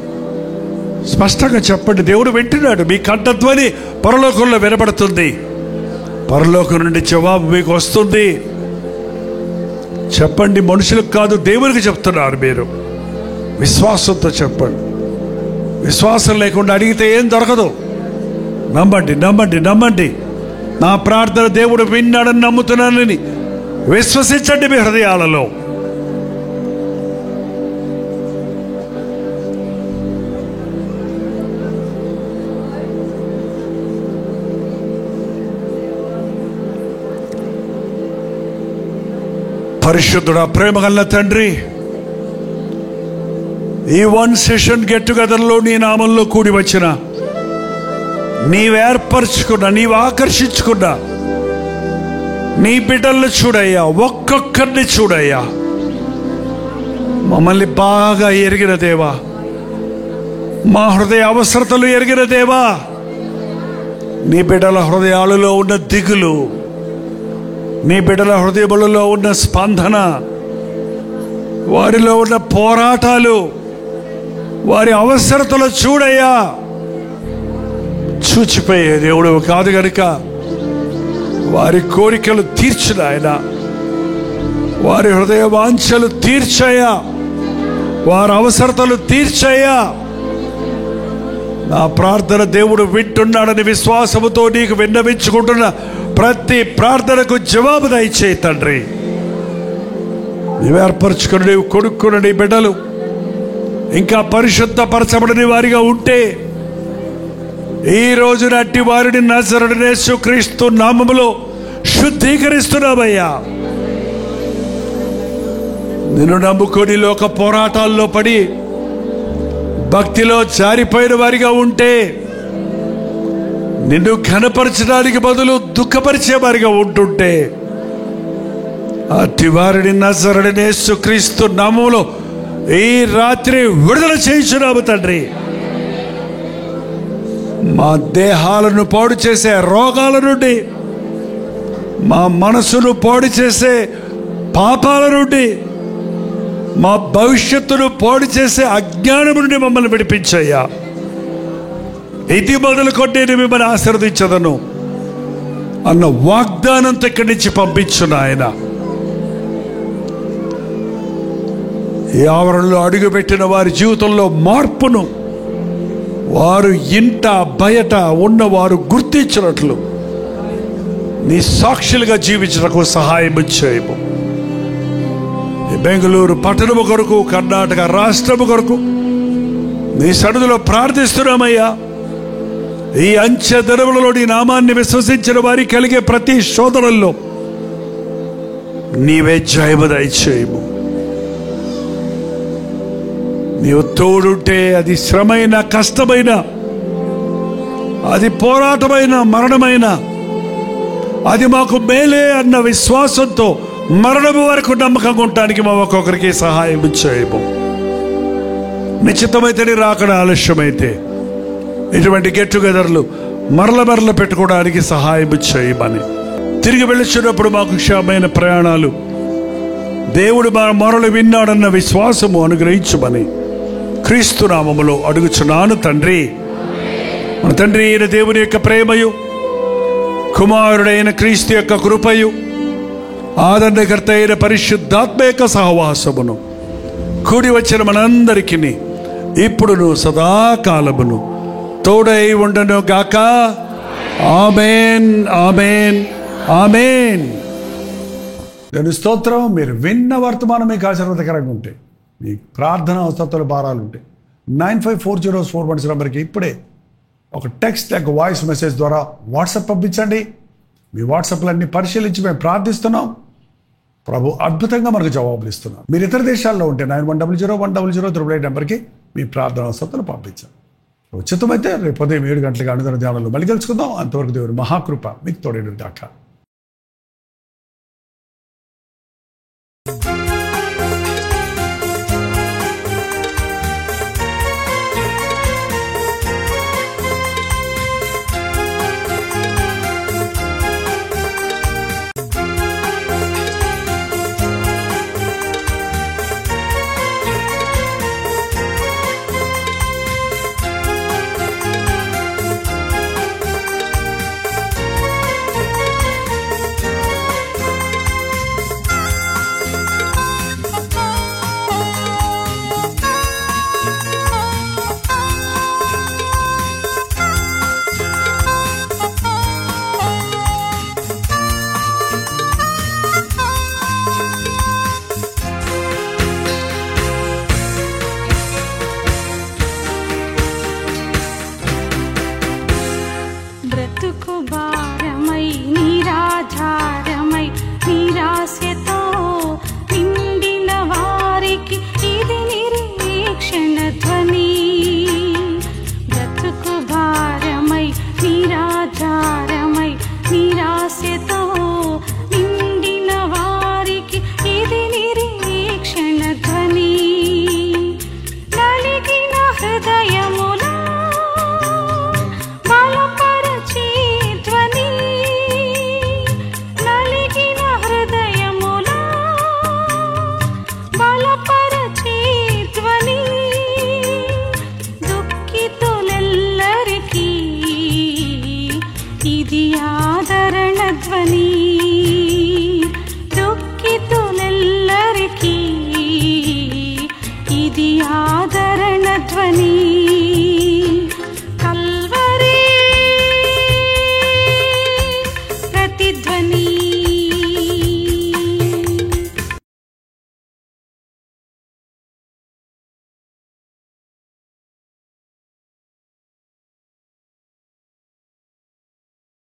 [SPEAKER 3] స్పష్టంగా చెప్పండి. దేవుడు వింటున్నాడు. మీ కంఠధ్వని పరలోకంలో వినబడుతుంది. పరలోకం నుండి జవాబు మీకు వస్తుంది. చెప్పండి, మనుషులకు కాదు దేవునికి చెప్తున్నారు మీరు. విశ్వాసంతో చెప్పండి. విశ్వాసం లేకుండా అడిగితే ఏం దొరకదు. నమ్మండి, నమ్మండి, నమ్మండి. నా ప్రార్థన దేవుడు విన్నాడని నమ్ముతున్నానని విశ్వసించండి మీ హృదయాలలో. పరిశుద్ధుడా, ప్రేమగల తండ్రి, ఈ 1 సెషన్ గెట్ టుగెదర్లో నీ నామంలో కూడి వచ్చిన, నీవు ఏర్పరచుకున్నా, నీవు ఆకర్షించుకున్నా నీ బిడ్డల్ని చూడయ్యా, ఒక్కొక్కరిని చూడయ్యా. మమ్మల్ని బాగా ఎరిగిన దేవా, మా హృదయ అవసరతలు ఎరిగిన దేవా, నీ బిడ్డల హృదయాలలో ఉన్న దిగులు, నీ బిడ్డల హృదయములలో ఉన్న స్పందన, వారిలో ఉన్న పోరాటాలు, వారి అవసరతలు చూడయ్యా. చూచిపోయే దేవుడు కాదు గనుక వారి కోరికలు తీర్చు నాయన, వారి హృదయ వాంఛలు తీర్చయ్యా, వారి అవసరతలు తీర్చయ్యా. నా ప్రార్థన దేవుడు వింటున్నాడని విశ్వాసముతో నీకు విన్నవించుకుంటున్న ప్రతి ప్రార్థనకు జవాబు దయచేయి తండ్రి. నీవు ఏర్పరచుకుని, నీవు కొడుకున్న నీ బిడ్డలు ఇంకా పరిశుద్ధపరచబడని వారిగా ఉంటే ఈ రోజు నాటి వారిని నజరేయుడైన యేసుక్రీస్తు నామములో శుద్ధీకరిస్తున్నామయ్యా. నిన్ను నమ్ముకొని లోక పోరాటాల్లో పడి భక్తిలో జారిపోయిన వారిగా ఉంటే, నిన్ను ఘనపరచడానికి బదులు దుఃఖపరిచే వారిగా ఉంటుంటే, అట్టి వారిని నజరేయుడైన యేసుక్రీస్తు నామములో ఈ రాత్రి విడుదల చేయించున్నాము తండ్రి. మా దేహాలను పాడు చేసే రోగాల నుండి, మా మనసును పాడు చేసే పాపాల నుండి, మా భవిష్యత్తును పాడు చేసే అజ్ఞానం నుండి మమ్మల్ని విడిపించయ్యా. ఇది మొదలుకొని నేను మిమ్మల్ని ఆశీర్వదించదను అన్న వాగ్దానంతో ఇక్కడి నుంచి పంపించును ఆయన. ఈ ఆవరణలో అడుగుపెట్టిన వారి జీవితంలో మార్పును వారు ఇంట బయట ఉన్నవారు గుర్తించినట్లు నీ సాక్షులుగా జీవించడానికి సహాయం చేయము. బెంగళూరు పట్టణము కొరకు, కర్ణాటక రాష్ట్రము కొరకు నీ సన్నిధిలో ప్రార్థిస్తున్నామయ్యా. ఈ అంచె దినములలో నీ నామాన్ని విశ్వసించిన వారికి కలిగే ప్రతి శోధనల్లో నీవే జయము దయచేయము. నీవు తోడుంటే అది శ్రమైన, కష్టమైన, అది పోరాటమైన, మరణమైన, అది మాకు మేలే అన్న విశ్వాసంతో మరణము వరకు నమ్మకంగా ఉండటానికి మా ఒక్కొక్కరికి సహాయం చేయము. నిశ్చితమైతే నీ రాకడ ఆలస్యమైతే ఇటువంటి గెట్ టుగెదర్లు మరల పెట్టుకోవడానికి సహాయం చేయమని, తిరిగి వెళ్ళినప్పుడు మాకు క్షేమమైన ప్రయాణాలు, దేవుడు మా మొరలు విన్నాడన్న విశ్వాసము అనుగ్రహించమని క్రీస్తు నామములో అడుగుచున్నాను తండ్రి. మన తండ్రి అయిన దేవుని యొక్క ప్రేమయు, కుమారుడైన క్రీస్తు యొక్క కృపయు, ఆదరణకర్త అయిన పరిశుద్ధాత్మ యొక్క సహవాసమును కూడి వచ్చిన మనందరికీ ఇప్పుడును సదాకాలమును తోడై ఉండను గాక. ఆమేన్, ఆమేన్, ఆమేన్. నేను స్తోత్రం. మీరు విన్న వర్తమానం మీకు ఆశీర్వాదకరంగా ఉంటే, మీ ప్రార్థన అవసరతలు భారాలు ఉంటాయి, 954041 నెంబర్కి ఇప్పుడే ఒక టెక్స్ట్ లేక వాయిస్ మెసేజ్ ద్వారా వాట్సాప్ పంపించండి. మీ వాట్సాప్లన్నీ పరిశీలించి మేము ప్రార్థిస్తున్నాం. ప్రభు అద్భుతంగా మనకు జవాబులు ఇస్తున్నాం. మీరు ఇతర దేశాల్లో ఉంటే 91001008 నెంబర్కి మీ ప్రార్థన అవసరతలు పంపించాం. ఉచితమైతే రేపు ఉదయం 7 గంటలకు అనుదిన ధ్యానంలో మళ్ళీ కలుసుకుందాం. అంతవరకు దేవుని మహాకృప మీకు తోడేను గాక.